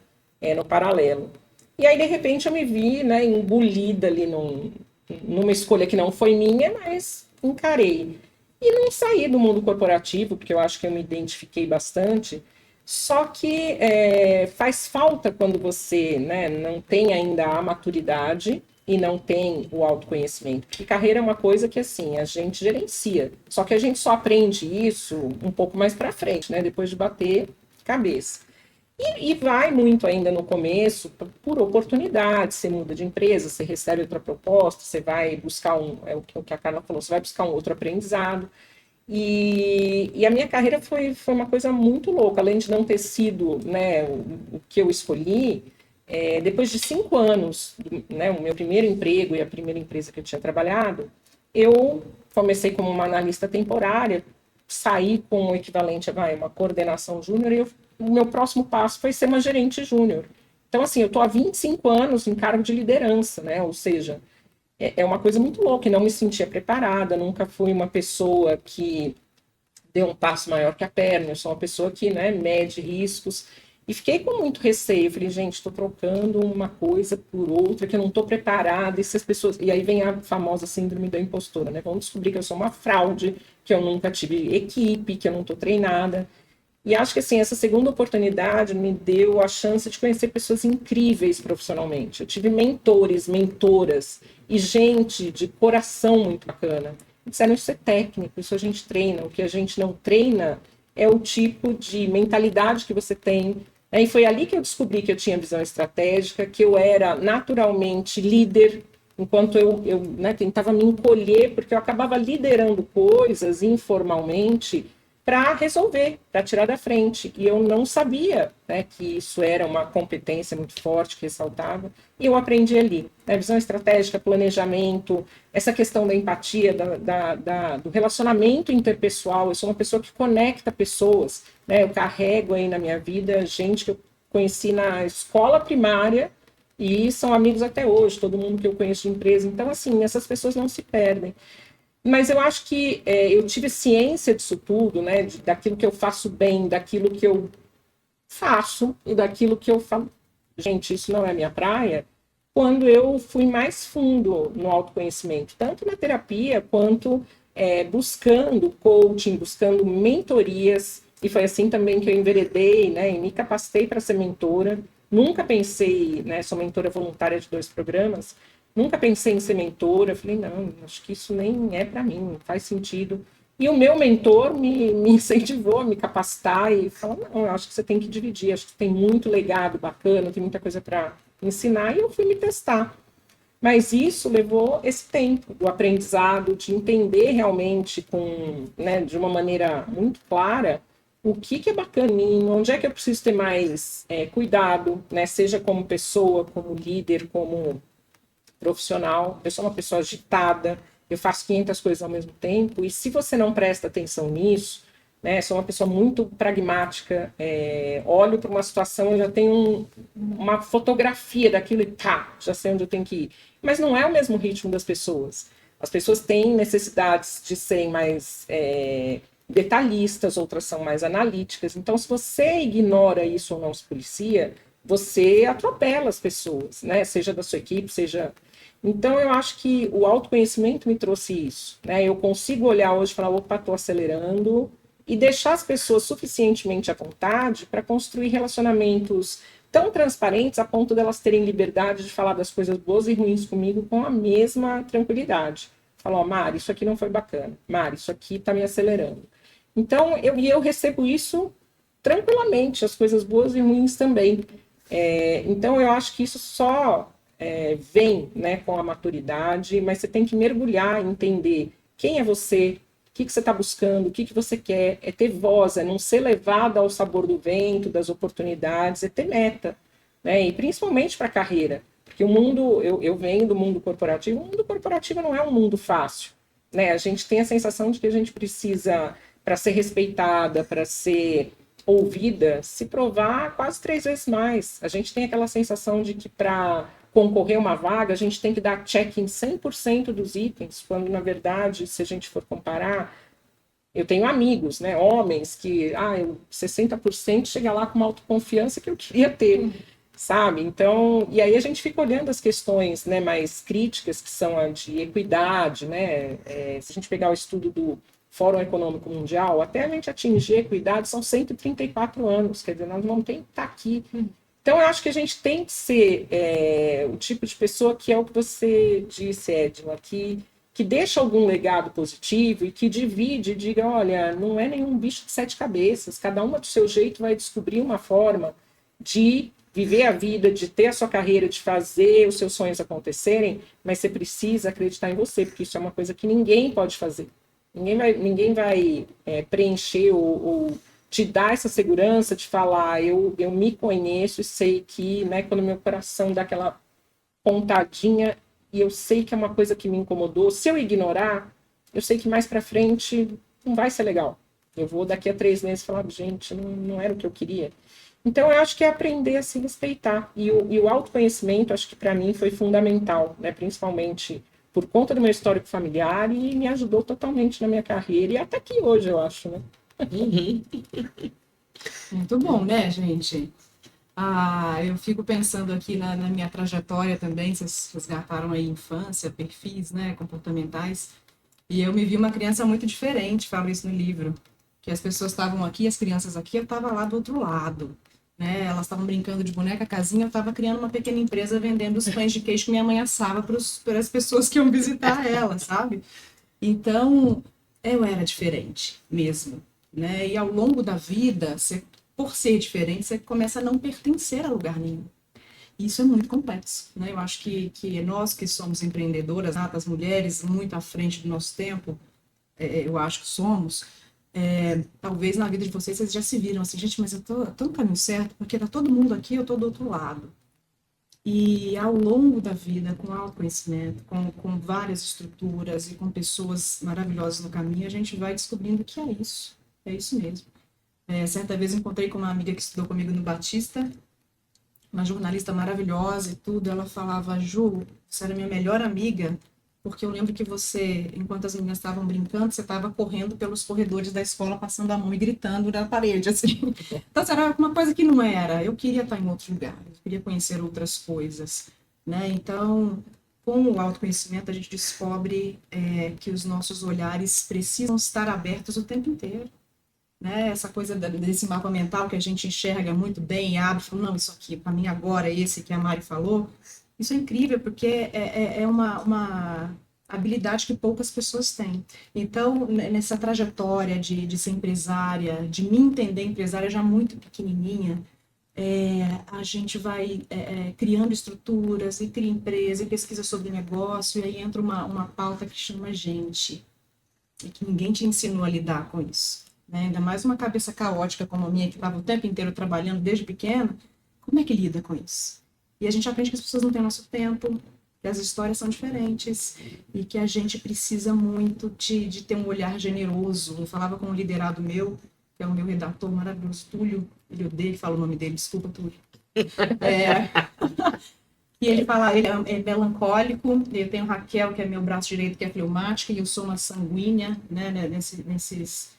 no paralelo. E aí, de repente, eu me vi, né, engolida ali numa escolha que não foi minha, mas encarei. E não saí do mundo corporativo, porque eu acho que eu me identifiquei bastante. Só que faz falta quando você, né, não tem ainda a maturidade e não tem o autoconhecimento. Porque carreira é uma coisa que, assim, a gente gerencia. Só que a gente só aprende isso um pouco mais para frente, né, depois de bater cabeça. E vai muito ainda no começo, por oportunidade, você muda de empresa, você recebe outra proposta, você vai buscar é o que a Carla falou, você vai buscar um outro aprendizado. E a minha carreira foi uma coisa muito louca, além de não ter sido, né, o que eu escolhi, depois de 5 anos, né, o meu primeiro emprego e a primeira empresa que eu tinha trabalhado, eu comecei como uma analista temporária, saí com o equivalente a uma coordenação júnior, e o meu próximo passo foi ser uma gerente júnior. Então, assim, eu estou há 25 anos em cargo de liderança, né? Ou seja, é uma coisa muito louca, e não me sentia preparada, nunca fui uma pessoa que deu um passo maior que a perna, eu sou uma pessoa que, né, mede riscos, e fiquei com muito receio. Falei, gente, estou trocando uma coisa por outra, que eu não estou preparada, e se as pessoas... E aí vem a famosa síndrome da impostora, né? Vão descobrir que eu sou uma fraude, que eu nunca tive equipe, que eu não estou treinada. E acho que, assim, essa segunda oportunidade me deu a chance de conhecer pessoas incríveis profissionalmente. Eu tive mentores, mentoras e gente de coração muito bacana. Disseram, isso é técnico, isso a gente treina. O que a gente não treina é o tipo de mentalidade que você tem. E foi ali que eu descobri que eu tinha visão estratégica, que eu era naturalmente líder, enquanto eu né, tentava me encolher, porque eu acabava liderando coisas informalmente para resolver, para tirar da frente. E eu não sabia, né, que isso era uma competência muito forte que ressaltava, e eu aprendi ali. Né, visão estratégica, planejamento, essa questão da empatia, do relacionamento interpessoal. Eu sou uma pessoa que conecta pessoas. Né, eu carrego aí na minha vida gente que eu conheci na escola primária e são amigos até hoje, todo mundo que eu conheço de empresa. Então, assim, essas pessoas não se perdem. Mas eu acho que eu tive ciência disso tudo, né? Daquilo que eu faço bem, daquilo que eu faço e daquilo que eu falo. Gente, isso não é minha praia. Quando eu fui mais fundo no autoconhecimento, tanto na terapia quanto buscando coaching, buscando mentorias. E foi assim também que eu enveredei, né? E me capacitei para ser mentora. Nunca pensei, né? Sou mentora voluntária de 2 programas. Nunca pensei em ser mentora. Falei, não, acho que isso nem é para mim, não faz sentido. E o meu mentor me incentivou a me capacitar e falou, não, eu acho que você tem que dividir, acho que tem muito legado bacana, tem muita coisa para ensinar, e eu fui me testar. Mas isso levou esse tempo do aprendizado, de entender realmente né, de uma maneira muito clara o que é bacana em mim, onde é que eu preciso ter mais cuidado, né, seja como pessoa, como líder, como profissional. Eu sou uma pessoa agitada, eu faço 500 coisas ao mesmo tempo, e se você não presta atenção nisso, né, sou uma pessoa muito pragmática, olho para uma situação, eu já tenho uma fotografia daquilo e já sei onde eu tenho que ir. Mas não é o mesmo ritmo das pessoas. As pessoas têm necessidades de serem mais detalhistas, outras são mais analíticas. Então, se você ignora isso ou não se policia, você atropela as pessoas, né? Seja da sua equipe, seja... Então, eu acho que o autoconhecimento me trouxe isso, né? Eu consigo olhar hoje e falar, opa, estou acelerando, e deixar as pessoas suficientemente à vontade para construir relacionamentos tão transparentes a ponto delas terem liberdade de falar das coisas boas e ruins comigo com a mesma tranquilidade. Falar, Mari, isso aqui não foi bacana. Mari, isso aqui está me acelerando. Então, eu recebo isso tranquilamente, as coisas boas e ruins também. Então, eu acho que isso só vem, né, com a maturidade, mas você tem que mergulhar e entender quem é você, o que você está buscando, o que você quer, é ter voz, é não ser levado ao sabor do vento, das oportunidades, é ter meta, né, e principalmente para a carreira. Porque o mundo, eu venho do mundo corporativo, o mundo corporativo não é um mundo fácil, né? A gente tem a sensação de que a gente precisa, para ser respeitada, para ser ouvida, se provar quase 3 vezes mais. A gente tem aquela sensação de que para concorrer a uma vaga, a gente tem que dar check em 100% dos itens, quando, na verdade, se a gente for comparar, eu tenho amigos, né, homens, que 60% chega lá com uma autoconfiança que eu queria ter, sabe? Então, e aí a gente fica olhando as questões, né, mais críticas, que são a de equidade, né? Se a gente pegar o estudo do Fórum Econômico Mundial, até a gente atingir a equidade são 134 anos, quer dizer, nós vamos ter que estar aqui. Então, eu acho que a gente tem que ser o tipo de pessoa que é o que você disse, Edna, que deixa algum legado positivo e que divide, diga, olha, não é nenhum bicho de 7 cabeças, cada uma do seu jeito vai descobrir uma forma de viver a vida, de ter a sua carreira, de fazer os seus sonhos acontecerem, mas você precisa acreditar em você, porque isso é uma coisa que ninguém pode fazer. Ninguém vai preencher ou te dar essa segurança de falar, eu me conheço e sei que, né, quando meu coração dá aquela pontadinha e eu sei que é uma coisa que me incomodou, se eu ignorar, eu sei que mais pra frente não vai ser legal. Eu vou daqui a 3 meses falar, gente, não era o que eu queria. Então, eu acho que é aprender a se respeitar. E o autoconhecimento, acho que para mim foi fundamental, né? Principalmente por conta do meu histórico familiar e me ajudou totalmente na minha carreira e até aqui hoje, eu acho, né? Uhum. Muito bom, né, gente? Eu fico pensando aqui na minha trajetória também, vocês resgataram aí infância, perfis, né, comportamentais, e eu me vi uma criança muito diferente, falo isso no livro, que as pessoas estavam aqui, as crianças aqui, eu estava lá do outro lado, né, elas estavam brincando de boneca, casinha, eu estava criando uma pequena empresa vendendo os pães de queijo que minha mãe assava para as pessoas que iam visitar ela, sabe? Então, eu era diferente mesmo, né, e ao longo da vida, por ser diferente, você começa a não pertencer a lugar nenhum. Isso é muito complexo, né? Eu acho que nós que somos empreendedoras, as mulheres muito à frente do nosso tempo, eu acho que somos, talvez na vida de vocês já se viram assim, gente, mas eu tô no caminho certo, porque tá todo mundo aqui, eu tô do outro lado. E ao longo da vida, com autoconhecimento, com várias estruturas e com pessoas maravilhosas no caminho, a gente vai descobrindo que é isso mesmo. Certa vez encontrei com uma amiga que estudou comigo no Batista, uma jornalista maravilhosa e tudo. Ela falava, Ju, você era minha melhor amiga, porque eu lembro que você, enquanto as meninas estavam brincando, você estava correndo pelos corredores da escola, passando a mão e gritando na parede, assim. Então, era uma coisa que não era. Eu queria estar em outro lugar, eu queria conhecer outras coisas, né? Então, com o autoconhecimento, a gente descobre que os nossos olhares precisam estar abertos o tempo inteiro. Né? Essa coisa desse mapa mental que a gente enxerga muito bem e abre e fala, não, isso aqui, para mim agora, esse que a Mari falou, isso é incrível, porque é uma habilidade que poucas pessoas têm. Então, nessa trajetória de ser empresária, de me entender empresária já muito pequenininha, a gente vai criando estruturas, e cria empresa, e pesquisa sobre negócio, e aí entra uma pauta que chama gente, e que ninguém te ensinou a lidar com isso. Né? Ainda mais uma cabeça caótica como a minha, que estava o tempo inteiro trabalhando desde pequena, como é que lida com isso? E a gente aprende que as pessoas não têm nosso tempo, que as histórias são diferentes, e que a gente precisa muito de ter um olhar generoso. Eu falava com um liderado meu, que é o meu redator maravilhoso, Túlio, ele fala o nome dele, desculpa, Túlio. E ele fala, ele é melancólico, eu tenho Raquel, que é meu braço direito, que é fleumática, e eu sou uma sanguínea, né, nesses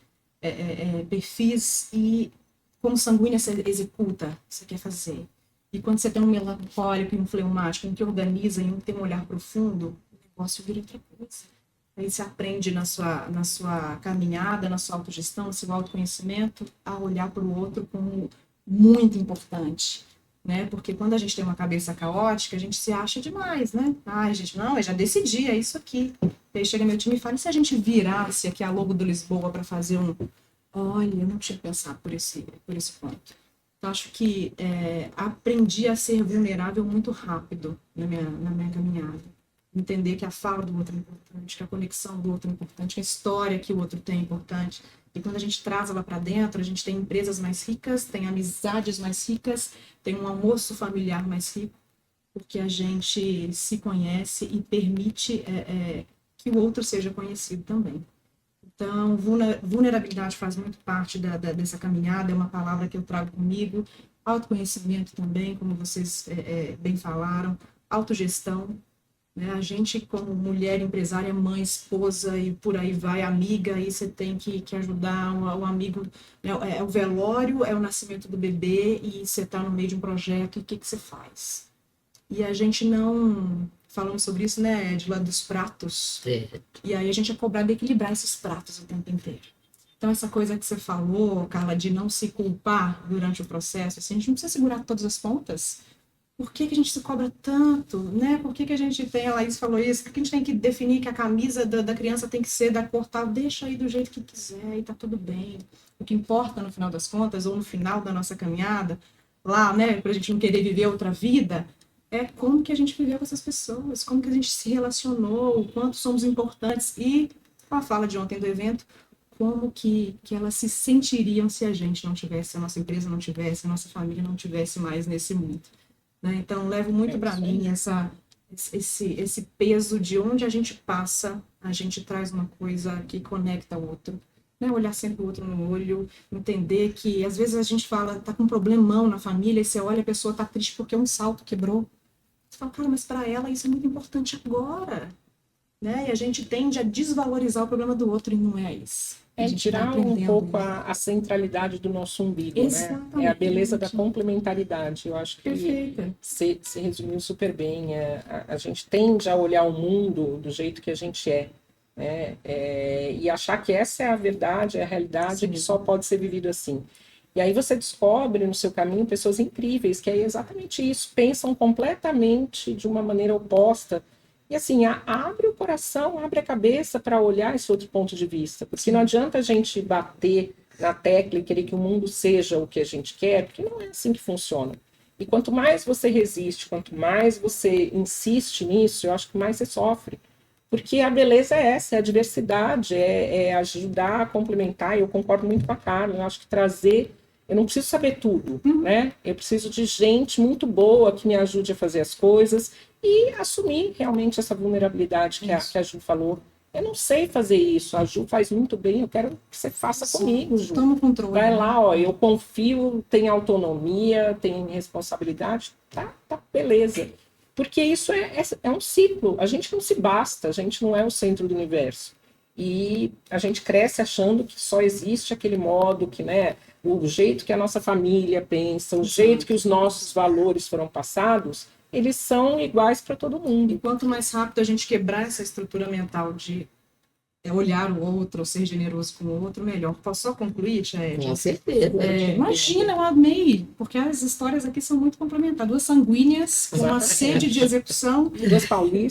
perfis, e como sanguínea você executa o que você quer fazer. E quando você tem um melancólico e um fleumático, um que organiza e um que tem um olhar profundo, o negócio vira outra coisa. Aí você aprende na sua caminhada, na sua autogestão, no seu autoconhecimento, a olhar para o outro como muito importante. Né? Porque quando a gente tem uma cabeça caótica, a gente se acha demais, né? Ai, gente, não, eu já decidi, é isso aqui. Aí chega meu time e fala, e se a gente virasse aqui a logo do Lisboa para fazer Olha, eu não tinha pensado por esse ponto. Então, acho que aprendi a ser vulnerável muito rápido na minha caminhada. Entender que a fala do outro é importante, que a conexão do outro é importante, que a história que o outro tem é importante. E quando a gente traz ela para dentro, a gente tem empresas mais ricas, tem amizades mais ricas, tem um almoço familiar mais rico, porque a gente se conhece e permite que o outro seja conhecido também. Então, vulnerabilidade faz muito parte dessa caminhada, é uma palavra que eu trago comigo. Autoconhecimento também, como vocês bem falaram, autogestão, né? A gente, como mulher empresária, mãe, esposa e por aí vai, amiga, aí você tem que ajudar o amigo, né? É o velório, é o nascimento do bebê e você está no meio de um projeto, e o que você faz? E a gente não... Falamos sobre isso, né, de lado dos pratos. E aí a gente é cobrado de equilibrar esses pratos o tempo inteiro. Então, essa coisa que você falou, Carla, de não se culpar durante o processo, assim, a gente não precisa segurar todas as pontas. Por que a gente se cobra tanto, né? Por que a gente tem, a Laís falou isso, por que a gente tem que definir que a camisa da criança tem que ser da cor tal? Deixa aí do jeito que quiser e tá tudo bem. O que importa no final das contas, ou no final da nossa caminhada, lá, né, pra gente não querer viver outra vida, é como que a gente viveu com essas pessoas, como que a gente se relacionou, o quanto somos importantes. E, com a fala de ontem do evento, como que elas se sentiriam se a gente não tivesse, a nossa empresa não tivesse, a nossa família não tivesse mais nesse mundo. Né? Então, levo muito para mim esse peso de onde a gente passa, a gente traz uma coisa que conecta o outro. Né? Olhar sempre o outro no olho, entender que às vezes a gente fala, tá com um problemão na família, e você olha, a pessoa tá triste porque um salto quebrou. Você fala, cara, mas para ela isso é muito importante agora. Né? E a gente tende a desvalorizar o problema do outro e não é isso. É tirar um pouco a centralidade do nosso umbigo, exatamente, né? É a beleza da complementaridade. Eu acho que se resumiu super bem. A gente tende a olhar o mundo do jeito que a gente é, né? E achar que essa é a verdade, é a realidade, sim, que só pode ser vivido assim. E aí você descobre no seu caminho pessoas incríveis, que é exatamente isso, pensam completamente de uma maneira oposta. E assim, abre o coração, abre a cabeça para olhar esse outro ponto de vista. Porque não adianta a gente bater na tecla e querer que o mundo seja o que a gente quer, porque não é assim que funciona. E quanto mais você resiste, quanto mais você insiste nisso, eu acho que mais você sofre. Porque a beleza é essa, é a diversidade, é ajudar a complementar. E eu concordo muito com a Carla, eu acho que trazer... Eu não preciso saber tudo, né? Eu preciso de gente muito boa que me ajude a fazer as coisas e assumir realmente essa vulnerabilidade que a Ju falou. Eu não sei fazer isso, a Ju faz muito bem, eu quero que você faça comigo, Ju. Toma controle. Vai lá, ó, eu confio, tem autonomia, tem responsabilidade, tá beleza. Porque isso é um ciclo, a gente não se basta, a gente não é o centro do universo. E a gente cresce achando que só existe aquele modo, que, né, o jeito que a nossa família pensa, o jeito que os nossos valores foram passados, eles são iguais para todo mundo. E quanto mais rápido a gente quebrar essa estrutura mental de olhar o outro, ou ser generoso com o outro, melhor. Posso só concluir, Tia? Com certeza. Imagina, eu amei, porque as histórias aqui são muito complementares. Duas sanguíneas, com uma sede de execução.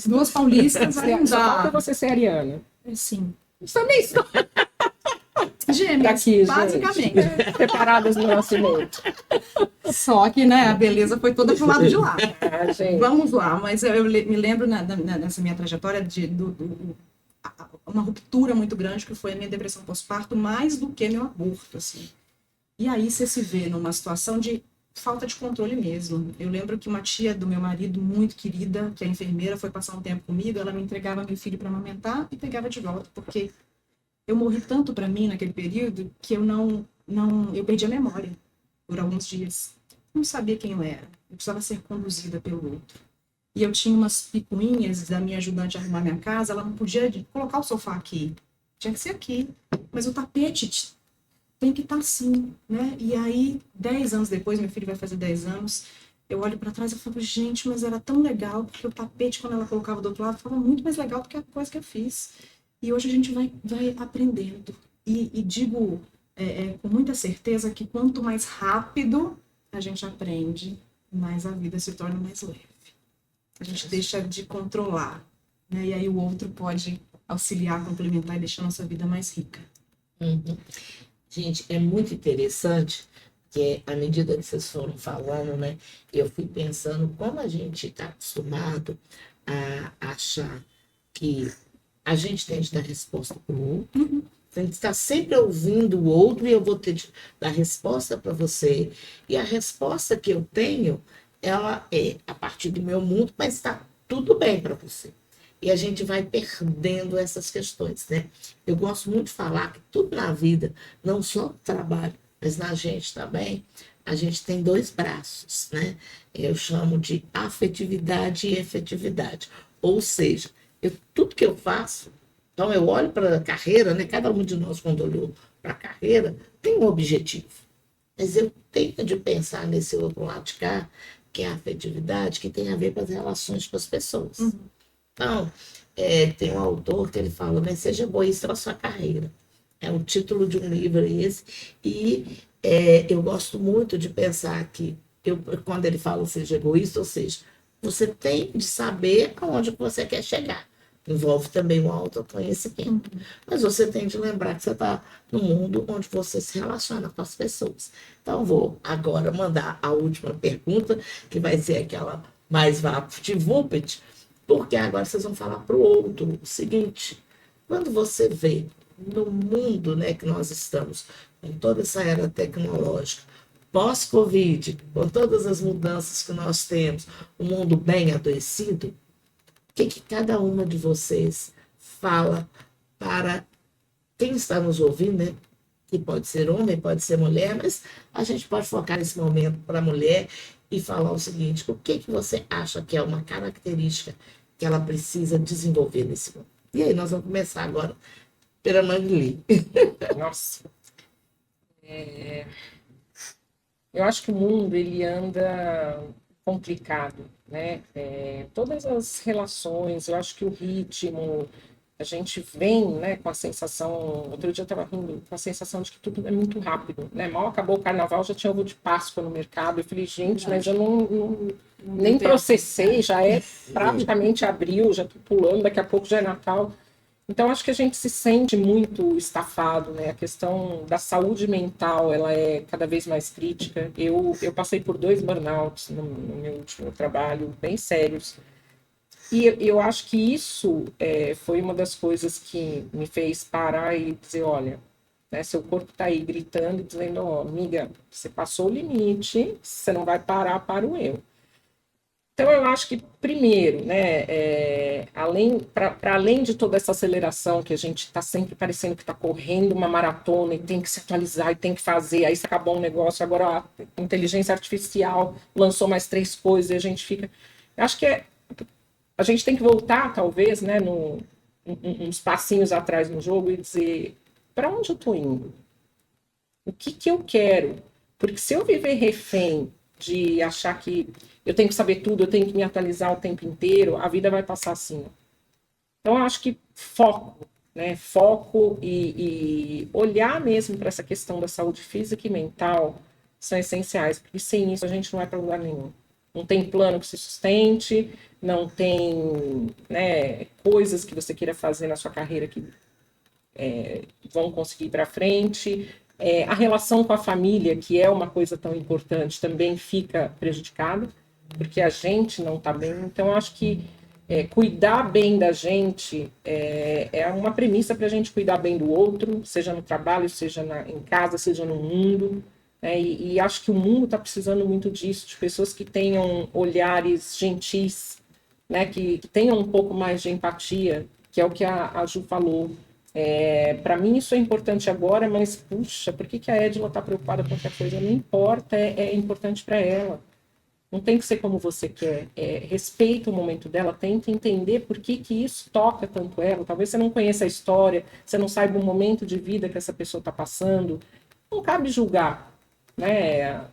Duas paulistas. Aí Só falta você ser ariana. Sim. Também são. Gêmeas, Daqui, basicamente. Separadas no nascimento. Só que, né, a beleza foi toda pro lado de lá. Gente. Vamos lá, mas eu me lembro nessa minha trajetória uma ruptura muito grande que foi a minha depressão pós-parto, mais do que meu aborto, assim. E aí você se vê numa situação de falta de controle mesmo. Eu lembro que uma tia do meu marido, muito querida, que é enfermeira, foi passar um tempo comigo, ela me entregava meu filho para amamentar e pegava de volta, porque eu morri tanto para mim naquele período que eu perdi a memória por alguns dias. Não sabia quem eu era. Eu precisava ser conduzida pelo outro. E eu tinha umas picuinhas da minha ajudante a arrumar minha casa, ela não podia colocar o sofá aqui. Tinha que ser aqui. Mas o tapete tem que estar assim, né? E aí, 10 anos depois, meu filho vai fazer 10 anos, eu olho para trás e falo, gente, mas era tão legal, porque o tapete, quando ela colocava do outro lado, ficava muito mais legal do que a coisa que eu fiz. E hoje a gente vai aprendendo. E digo com muita certeza que quanto mais rápido a gente aprende, mais a vida se torna mais leve. A gente deixa de controlar, né? E aí o outro pode auxiliar, complementar e deixar a nossa vida mais rica. Uhum. Gente, é muito interessante que à medida que vocês foram falando, né, eu fui pensando como a gente está acostumado a achar que a gente tem de dar resposta para o outro. Uhum. A gente está sempre ouvindo o outro e eu vou ter de dar resposta para você. E a resposta que eu tenho ela é a partir do meu mundo, mas está tudo bem para você. E a gente vai perdendo essas questões, né? Eu gosto muito de falar que tudo na vida, não só no trabalho, mas na gente também, a gente tem dois braços, né? Eu chamo de afetividade e efetividade. Ou seja, tudo que eu faço, então eu olho para a carreira, né? Cada um de nós, quando olhou para a carreira, tem um objetivo. Mas eu tenho de pensar nesse outro lado de cá, que é a afetividade, que tem a ver com as relações com as pessoas. Então, tem um autor que ele fala, né, seja egoísta na sua carreira. É o título de um livro esse. E eu gosto muito de pensar que, quando ele fala seja egoísta, ou seja, você tem de saber aonde você quer chegar. Envolve também o autoconhecimento. Mas você tem de lembrar que você está no mundo onde você se relaciona com as pessoas. Então, vou agora mandar a última pergunta, que vai ser aquela mais vapt-vupt, porque agora vocês vão falar para o outro o seguinte: quando você vê no mundo, né, que nós estamos, com toda essa era tecnológica, pós-Covid, com todas as mudanças que nós temos, o mundo bem adoecido, o que cada uma de vocês fala para quem está nos ouvindo, né? Que pode ser homem, pode ser mulher, mas a gente pode focar nesse momento para a mulher e falar o seguinte: o que você acha que é uma característica que ela precisa desenvolver nesse mundo? E aí, nós vamos começar agora pela Magli. Nossa. Eu acho que o mundo, ele anda complicado, né? Todas as relações, eu acho que o ritmo, a gente vem, né, com a sensação, outro dia eu estava rindo, com a sensação de que tudo é muito rápido, né? Mal acabou o carnaval, já tinha ovo de Páscoa no mercado. Eu falei, gente, mas eu nem processei, já é praticamente abril, já estou pulando, daqui a pouco já é Natal. Então, acho que a gente se sente muito estafado, né? A questão da saúde mental, ela é cada vez mais crítica. Eu passei por 2 burnouts no meu último trabalho, bem sérios. E eu acho que isso foi uma das coisas que me fez parar e dizer, olha, né, seu corpo está aí gritando e dizendo, ó, amiga, você passou o limite, você não vai parar, para o eu. Então, eu acho que, primeiro, né, para além de toda essa aceleração que a gente está sempre parecendo que está correndo uma maratona e tem que se atualizar e tem que fazer, aí se acabou um negócio, agora a inteligência artificial lançou mais 3 coisas e a gente fica... Eu acho que a gente tem que voltar, talvez, né, uns passinhos atrás no jogo e dizer, para onde eu estou indo? O que eu quero? Porque se eu viver refém de achar que eu tenho que saber tudo, eu tenho que me atualizar o tempo inteiro, a vida vai passar assim. Então, eu acho que foco, né? Foco e olhar mesmo para essa questão da saúde física e mental são essenciais, porque sem isso a gente não vai para lugar nenhum. Não tem plano que se sustente, não tem, né, coisas que você queira fazer na sua carreira que vão conseguir ir para frente. A relação com a família, que é uma coisa tão importante, também fica prejudicada, porque a gente não está bem. Então, eu acho que cuidar bem da gente é uma premissa para a gente cuidar bem do outro, seja no trabalho, seja em casa, seja no mundo. E acho que o mundo está precisando muito disso, de pessoas que tenham olhares gentis, né, que tenham um pouco mais de empatia, que é o que a Ju falou. Para mim isso é importante agora, mas puxa, por que a Edila está preocupada com qualquer coisa? Não importa, é importante para ela. Não tem que ser como você quer. Respeita o momento dela, tenta entender por que isso toca tanto ela. Talvez você não conheça a história, você não saiba o momento de vida que essa pessoa está passando. Não cabe julgar, né?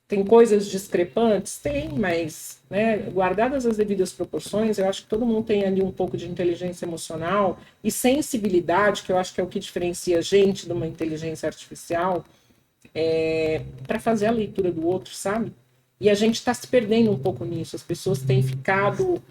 Tem coisas discrepantes? Tem, mas, né, guardadas as devidas proporções, eu acho que todo mundo tem ali um pouco de inteligência emocional e sensibilidade, que eu acho que é o que diferencia a gente de uma inteligência artificial, para fazer a leitura do outro, sabe? E a gente está se perdendo um pouco nisso. As pessoas têm ficado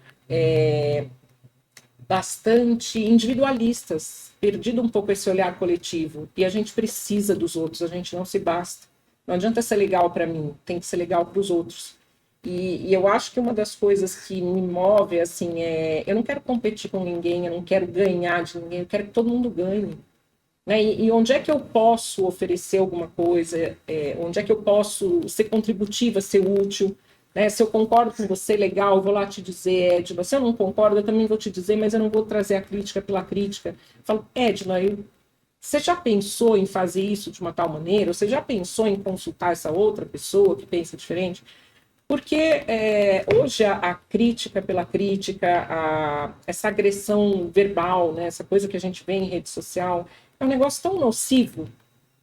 bastante individualistas, perdido um pouco esse olhar coletivo. E a gente precisa dos outros, a gente não se basta. Não adianta ser legal para mim, tem que ser legal para os outros. E eu acho que uma das coisas que me move, assim, eu não quero competir com ninguém, eu não quero ganhar de ninguém, eu quero que todo mundo ganhe. Né? E onde é que eu posso oferecer alguma coisa, onde é que eu posso ser contributiva, ser útil, Né? Se eu concordo com você, legal, eu vou lá te dizer, Edna. Se eu não concordo, eu também vou te dizer, mas eu não vou trazer a crítica pela crítica. Eu falo, Edna, você já pensou em fazer isso de uma tal maneira? Você já pensou em consultar essa outra pessoa que pensa diferente? Porque hoje a crítica pela crítica, essa agressão verbal, né, essa coisa que a gente vê em rede social, é um negócio tão nocivo,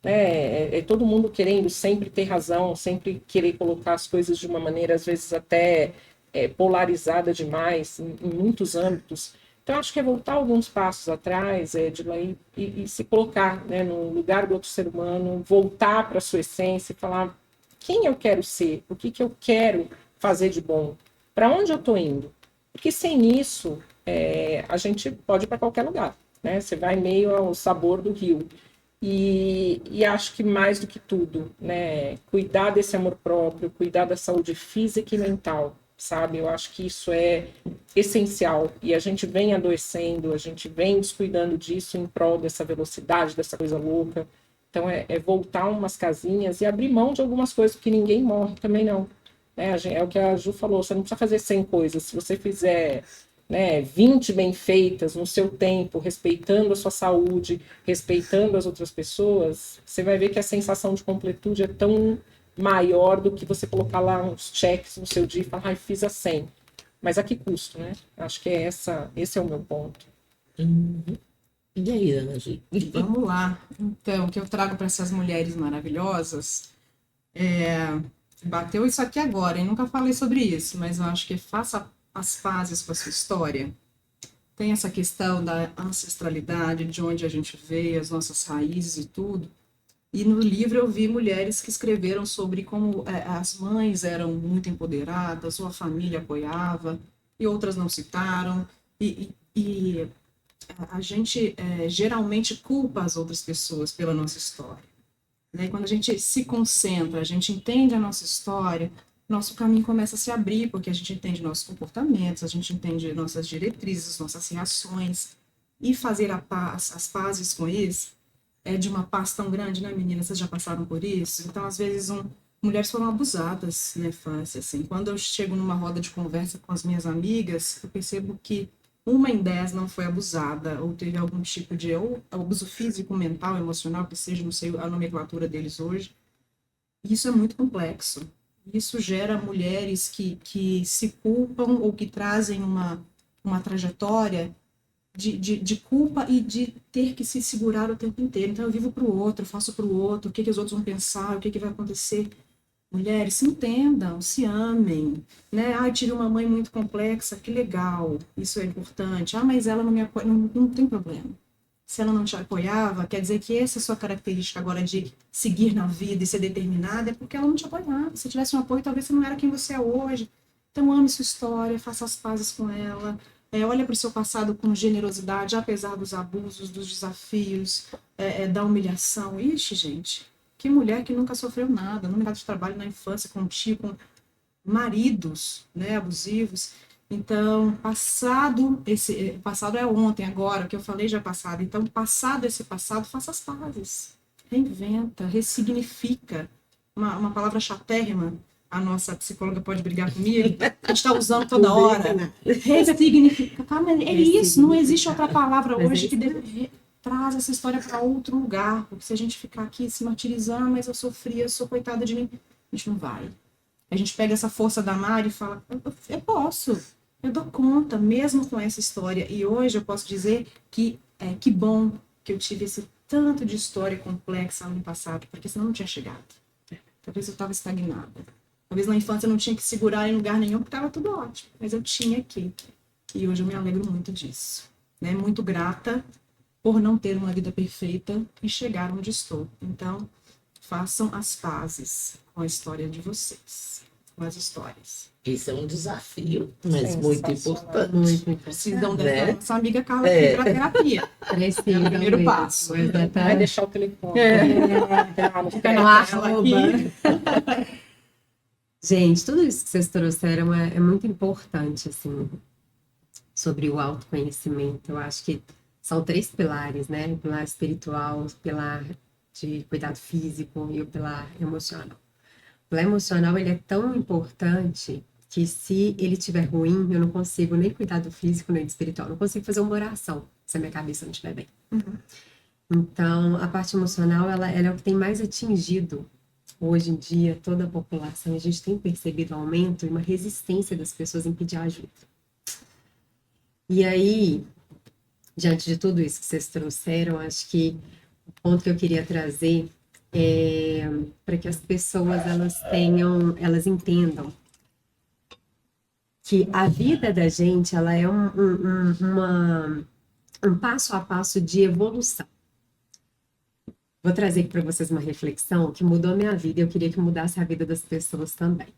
né? Todo mundo querendo sempre ter razão, sempre querer colocar as coisas de uma maneira, às vezes até polarizada demais, em muitos âmbitos. Então, acho que é voltar alguns passos atrás, Edila, e se colocar, né, no lugar do outro ser humano, voltar para a sua essência e falar quem eu quero ser, o que eu quero fazer de bom, para onde eu estou indo. Porque sem isso, a gente pode ir para qualquer lugar, né? Você vai meio ao sabor do rio. E acho que mais do que tudo, né? Cuidar desse amor próprio, cuidar da saúde física e mental, sabe? Eu acho que isso é essencial. E a gente vem adoecendo, a gente vem descuidando disso em prol dessa velocidade, dessa coisa louca. Então, voltar umas casinhas e abrir mão de algumas coisas, porque ninguém morre também não. Né? É o que a Ju falou, você não precisa fazer 100 coisas. Se você fizer, né, 20 bem feitas no seu tempo, respeitando a sua saúde, respeitando as outras pessoas, você vai ver que a sensação de completude é tão maior do que você colocar lá uns checks no seu dia e falar, fiz a 100. Mas a que custo, né? Acho que esse é o meu ponto. E aí, Ana G? Vamos lá. Então, o que eu trago para essas mulheres maravilhosas bateu isso aqui agora, e nunca falei sobre isso, mas eu acho que faça as pazes com a sua história. Tem essa questão da ancestralidade, de onde a gente veio, as nossas raízes e tudo. E no livro eu vi mulheres que escreveram sobre como as mães eram muito empoderadas, ou a família apoiava, e outras não citaram. E a gente geralmente culpa as outras pessoas pela nossa história. Né? Quando a gente se concentra, a gente entende a nossa história, nosso caminho começa a se abrir, porque a gente entende nossos comportamentos, a gente entende nossas diretrizes, nossas reações, e fazer as pazes com isso é de uma paz tão grande, né, meninas? Vocês já passaram por isso? Então, às vezes, mulheres foram abusadas na infância, assim. Quando eu chego numa roda de conversa com as minhas amigas, eu percebo que 1 em 10 não foi abusada, ou teve algum tipo de abuso físico, mental, emocional, que seja, não sei a nomenclatura deles hoje. Isso é muito complexo. Isso gera mulheres que se culpam ou que trazem uma trajetória de culpa e de ter que se segurar o tempo inteiro. Então eu vivo para o outro, eu faço para o outro, o que os outros vão pensar, o que vai acontecer. Mulheres, se entendam, se amem, né? Ah, eu tive uma mãe muito complexa, que legal, isso é importante. Ah, mas ela não me apoia, não tem problema. Se ela não te apoiava, quer dizer que essa é a sua característica agora de seguir na vida e ser determinada, é porque ela não te apoiava. Se tivesse um apoio, talvez você não era quem você é hoje. Então ame sua história, faça as pazes com ela, olha para o seu passado com generosidade, apesar dos abusos, dos desafios, da humilhação. Ixi, gente, que mulher que nunca sofreu nada no mercado de trabalho, na infância, com tio, com maridos, né, abusivos. Então, passado é ontem, agora, o que eu falei já é passado. Então, passado esse passado, faça as pazes. Reinventa, ressignifica. Uma palavra chatérrima, a nossa psicóloga pode brigar comigo, a gente está usando toda hora. Ressignifica. Calma, é isso, não existe outra palavra hoje que traz essa história para outro lugar. Porque se a gente ficar aqui se martirizando, mas eu sofri, eu sou coitada de mim, a gente não vai. A gente pega essa força da Mari e fala, eu posso, eu dou conta, mesmo com essa história. E hoje eu posso dizer que bom que eu tive esse tanto de história complexa no passado, porque senão não tinha chegado. Talvez eu estava estagnada. Talvez na infância eu não tinha que segurar em lugar nenhum, porque estava tudo ótimo. Mas eu tinha que. E hoje eu me alegro muito disso. Né? Muito grata por não ter uma vida perfeita e chegar onde estou. Então, façam as pazes com a história de vocês, com as histórias. Esse é um desafio, mas muito importante. Muito Precisam né? dessa nossa amiga Carla aqui para terapia. Precisa, É o primeiro mesmo, passo. Vai deixar o telefone. Fica No na tela arroba. aqui. Gente, tudo isso que vocês trouxeram é muito importante, assim, sobre o autoconhecimento. Eu acho que são 3 pilares, né? O pilar espiritual, o pilar de cuidado físico e o pilar emocional. O emocional, ele é tão importante que se ele estiver ruim, eu não consigo nem cuidar do físico nem do espiritual. Eu não consigo fazer uma oração se a minha cabeça não estiver bem. Então, a parte emocional, ela é o que tem mais atingido hoje em dia toda a população. A gente tem percebido um aumento e uma resistência das pessoas em pedir ajuda. E aí, diante de tudo isso que vocês trouxeram, acho que o ponto que eu queria trazer é para que as pessoas elas entendam que a vida da gente, ela é um passo a passo de evolução. Vou trazer aqui para vocês uma reflexão que mudou a minha vida e eu queria que mudasse a vida das pessoas também.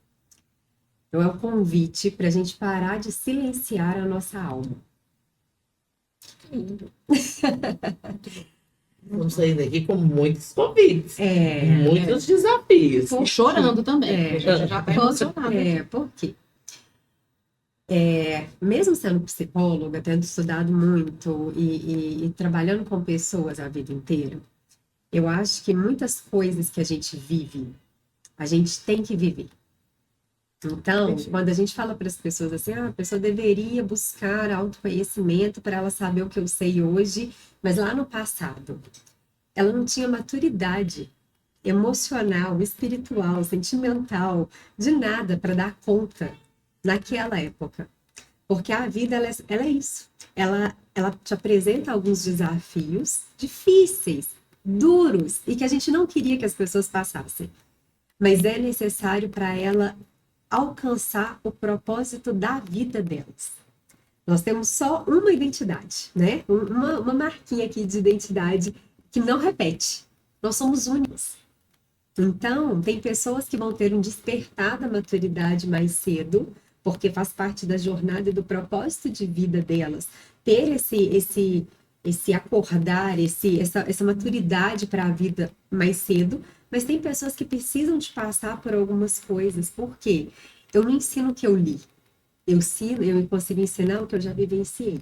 Então, é um convite para a gente parar de silenciar a nossa alma. Vamos sair daqui com muitos convites, muitos desafios. E chorando também. A gente já tá emocionada. Por quê? Mesmo sendo psicóloga, tendo estudado muito e trabalhando com pessoas a vida inteira, eu acho que muitas coisas que a gente vive, a gente tem que viver. Então, quando a gente fala para as pessoas assim, a pessoa deveria buscar autoconhecimento para ela saber o que eu sei hoje, mas lá no passado, ela não tinha maturidade emocional, espiritual, sentimental, de nada para dar conta naquela época. Porque a vida, ela é isso. Ela te apresenta alguns desafios difíceis, duros, e que a gente não queria que as pessoas passassem. Mas é necessário para ela alcançar o propósito da vida delas. Nós temos só uma identidade, né? Uma marquinha aqui de identidade que não repete. Nós somos únicos. Então, tem pessoas que vão ter um despertar da maturidade mais cedo, porque faz parte da jornada e do propósito de vida delas, ter esse acordar, essa maturidade para a vida mais cedo, mas tem pessoas que precisam de passar por algumas coisas. Por quê? Eu não ensino o que eu li, eu consigo ensinar o que eu já vivenciei.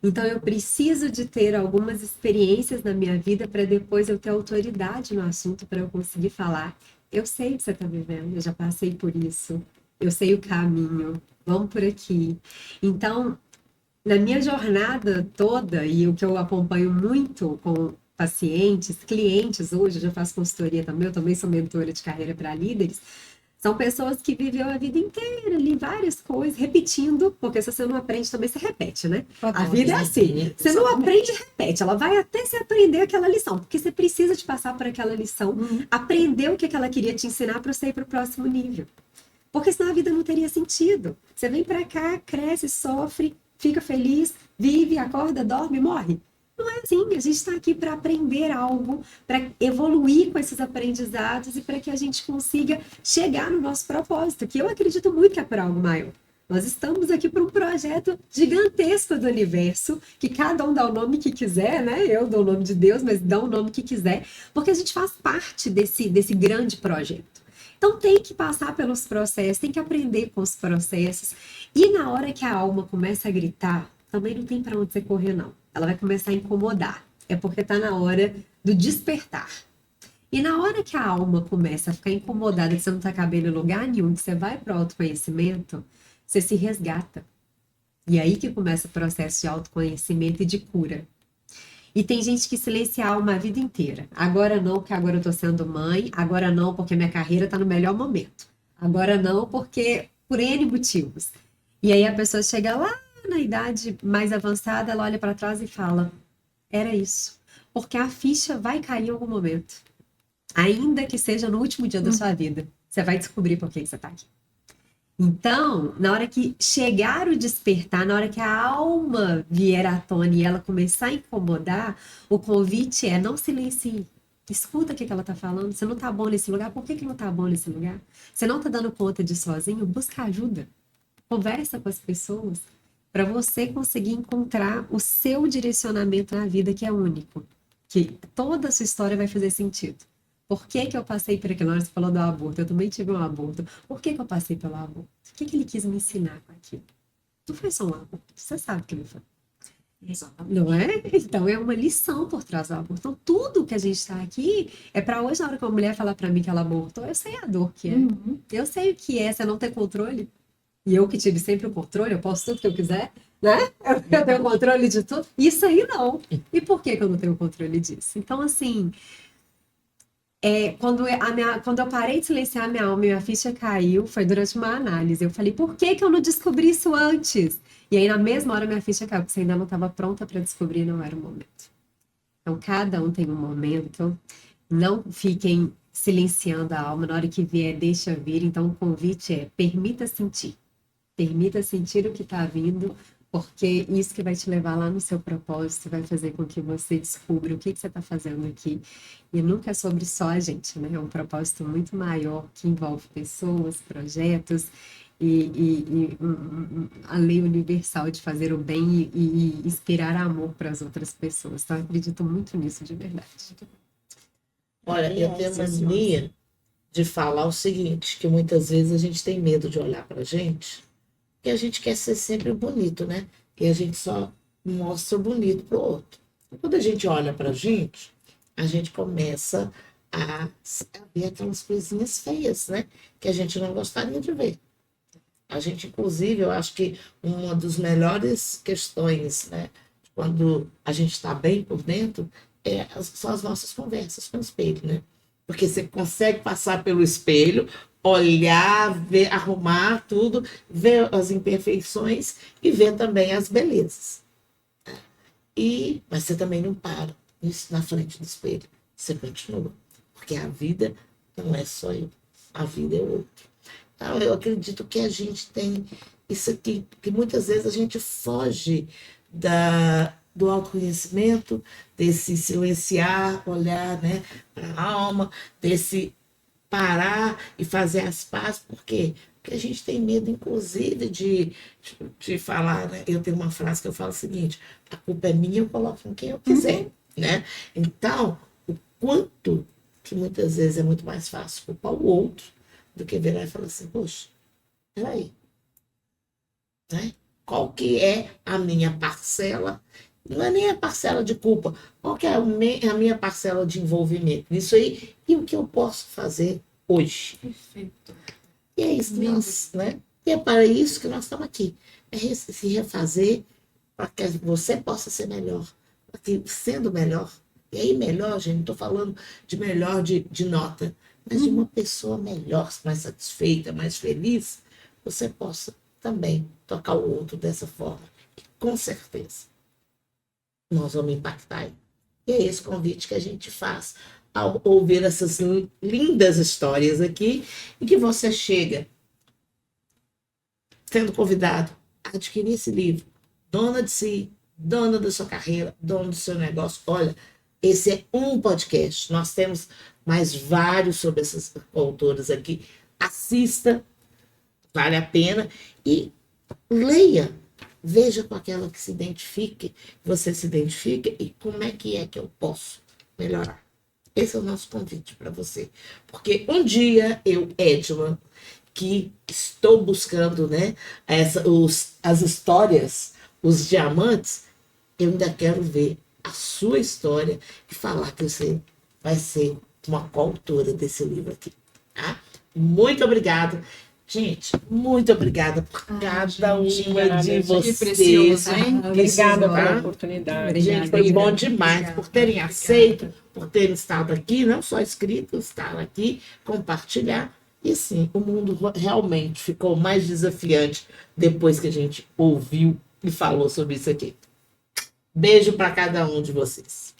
Então, eu preciso de ter algumas experiências na minha vida para depois eu ter autoridade no assunto, para eu conseguir falar. Eu sei o que você está vivendo, eu já passei por isso, eu sei o caminho, vamos por aqui. Então, na minha jornada toda, e o que eu acompanho muito com pacientes, clientes, hoje eu já faço consultoria também, eu também sou mentora de carreira para líderes, são pessoas que viveu a vida inteira ali, várias coisas, repetindo, porque se você não aprende também, você repete, né? A vida é assim, você não aprende, repete, ela vai até você aprender aquela lição, porque você precisa de passar por aquela lição, aprender o que ela queria te ensinar para você ir para o próximo nível. Porque senão a vida não teria sentido. Você vem para cá, cresce, sofre, fica feliz, vive, acorda, dorme, morre. Não é assim, a gente está aqui para aprender algo, para evoluir com esses aprendizados e para que a gente consiga chegar no nosso propósito, que eu acredito muito que é para algo maior. Nós estamos aqui para um projeto gigantesco do universo, que cada um dá o nome que quiser, né? Eu dou o nome de Deus, mas dá o nome que quiser, porque a gente faz parte desse grande projeto. Então tem que passar pelos processos, tem que aprender com os processos. E na hora que a alma começa a gritar, também não tem para onde você correr, não. Ela vai começar a incomodar. É porque está na hora do despertar. E na hora que a alma começa a ficar incomodada, que você não está cabendo em lugar nenhum, que você vai para o autoconhecimento, você se resgata. E aí que começa o processo de autoconhecimento e de cura. E tem gente que silencia a alma a vida inteira. Agora não, porque agora eu tô sendo mãe. Agora não, porque minha carreira tá no melhor momento. Agora não, porque por N motivos. E aí a pessoa chega lá na idade mais avançada, ela olha para trás e fala, era isso. Porque a ficha vai cair em algum momento. Ainda que seja no último dia da sua vida. Você vai descobrir por que você tá aqui. Então, na hora que chegar o despertar, na hora que a alma vier à tona e ela começar a incomodar, o convite é não silencie. Escuta o que ela está falando. Você não está bom nesse lugar. Por que não está bom nesse lugar? Você não está dando conta de sozinho? Busca ajuda. Conversa com as pessoas para você conseguir encontrar o seu direcionamento na vida, que é único. Que toda a sua história vai fazer sentido. Por que eu passei por aquilo? Você falou do aborto, eu também tive um aborto. Por que eu passei pelo aborto? O que ele quis me ensinar com aquilo? Não foi só um aborto, você sabe o que ele foi. Exatamente. Não é? Então é uma lição por trás do aborto. Então tudo que a gente está aqui é para hoje, na hora que uma mulher falar para mim que ela abortou, eu sei a dor que é. Uhum. Eu sei o que é você não ter controle. E eu que tive sempre o controle, eu posso tudo que eu quiser, né? Eu tenho controle de tudo. Isso aí não. E por que que eu não tenho controle disso? Então, assim, quando eu parei de silenciar minha alma e minha ficha caiu, foi durante uma análise. Eu falei, por que que eu não descobri isso antes? E aí, na mesma hora, minha ficha caiu, porque você ainda não estava pronta para descobrir, não era o momento. Então, cada um tem um momento. Então, não fiquem silenciando a alma. Na hora que vier, deixa vir. Então, o convite é, permita sentir. Permita sentir o que está vindo, porque isso que vai te levar lá no seu propósito, vai fazer com que você descubra o que você está fazendo aqui. E nunca é sobre só a gente, né? É um propósito muito maior que envolve pessoas, projetos e a lei universal de fazer o bem e inspirar amor para as outras pessoas. Então, eu acredito muito nisso, de verdade. Olha, eu tenho mania de falar o seguinte, que muitas vezes a gente tem medo de olhar pra gente, porque a gente quer ser sempre bonito, né? E a gente só mostra o bonito pro outro. E quando a gente olha pra gente, a gente começa a ver aquelas coisinhas feias, né? Que a gente não gostaria de ver. A gente, inclusive, eu acho que uma das melhores questões, né? Quando a gente está bem por dentro, são as nossas conversas com o espelho, né? Porque você consegue passar pelo espelho, olhar, ver, arrumar tudo, ver as imperfeições e ver também as belezas. Mas você também não para isso na frente do espelho. Você continua. Porque a vida não é só eu. A vida é outro. Então, eu acredito que a gente tem isso aqui, que muitas vezes a gente foge do autoconhecimento, desse silenciar, olhar, né, para a alma, desse parar e fazer as pazes. Por quê? Porque a gente tem medo, inclusive, de falar, né? Eu tenho uma frase que eu falo o seguinte, a culpa é minha, eu coloco em quem eu quiser, né? Então, o quanto que muitas vezes é muito mais fácil culpar o outro do que virar e falar assim, poxa, peraí, né? Qual que é a minha parcela? Não é nem a parcela de culpa, qual que é a minha parcela de envolvimento nisso aí e o que eu posso fazer hoje? Perfeito. E é isso que nós, né? E é para isso que nós estamos aqui. É se refazer para que você possa ser melhor. Para que, sendo melhor, e aí melhor, gente, não estou falando de melhor de nota, mas de uma pessoa melhor, mais satisfeita, mais feliz, você possa também tocar o outro dessa forma. E com certeza nós vamos impactar. E é esse convite que a gente faz ao ouvir essas lindas histórias aqui e que você chega sendo convidado a adquirir esse livro, dona de si, dona da sua carreira, dona do seu negócio. Olha, esse é um podcast. Nós temos mais vários sobre essas autoras aqui. Assista, vale a pena e leia. Veja com aquela que se identifique, você se identifica e como é que eu posso melhorar. Esse é o nosso convite para você. Porque um dia eu, Edila, que estou buscando, né, as histórias, os diamantes, eu ainda quero ver a sua história e falar que você vai ser uma coautora desse livro aqui. Tá? Muito obrigada. Gente, muito obrigada por cada uma de vocês. Que precioso, hein? Obrigada Tá? pela oportunidade. Obrigada. Gente, foi bom Obrigada. demais Obrigada. por terem Obrigada. aceito, por terem estado aqui, não só escrito, estar aqui, compartilhar. E sim, o mundo realmente ficou mais desafiante depois que a gente ouviu e falou sobre isso aqui. Beijo para cada um de vocês.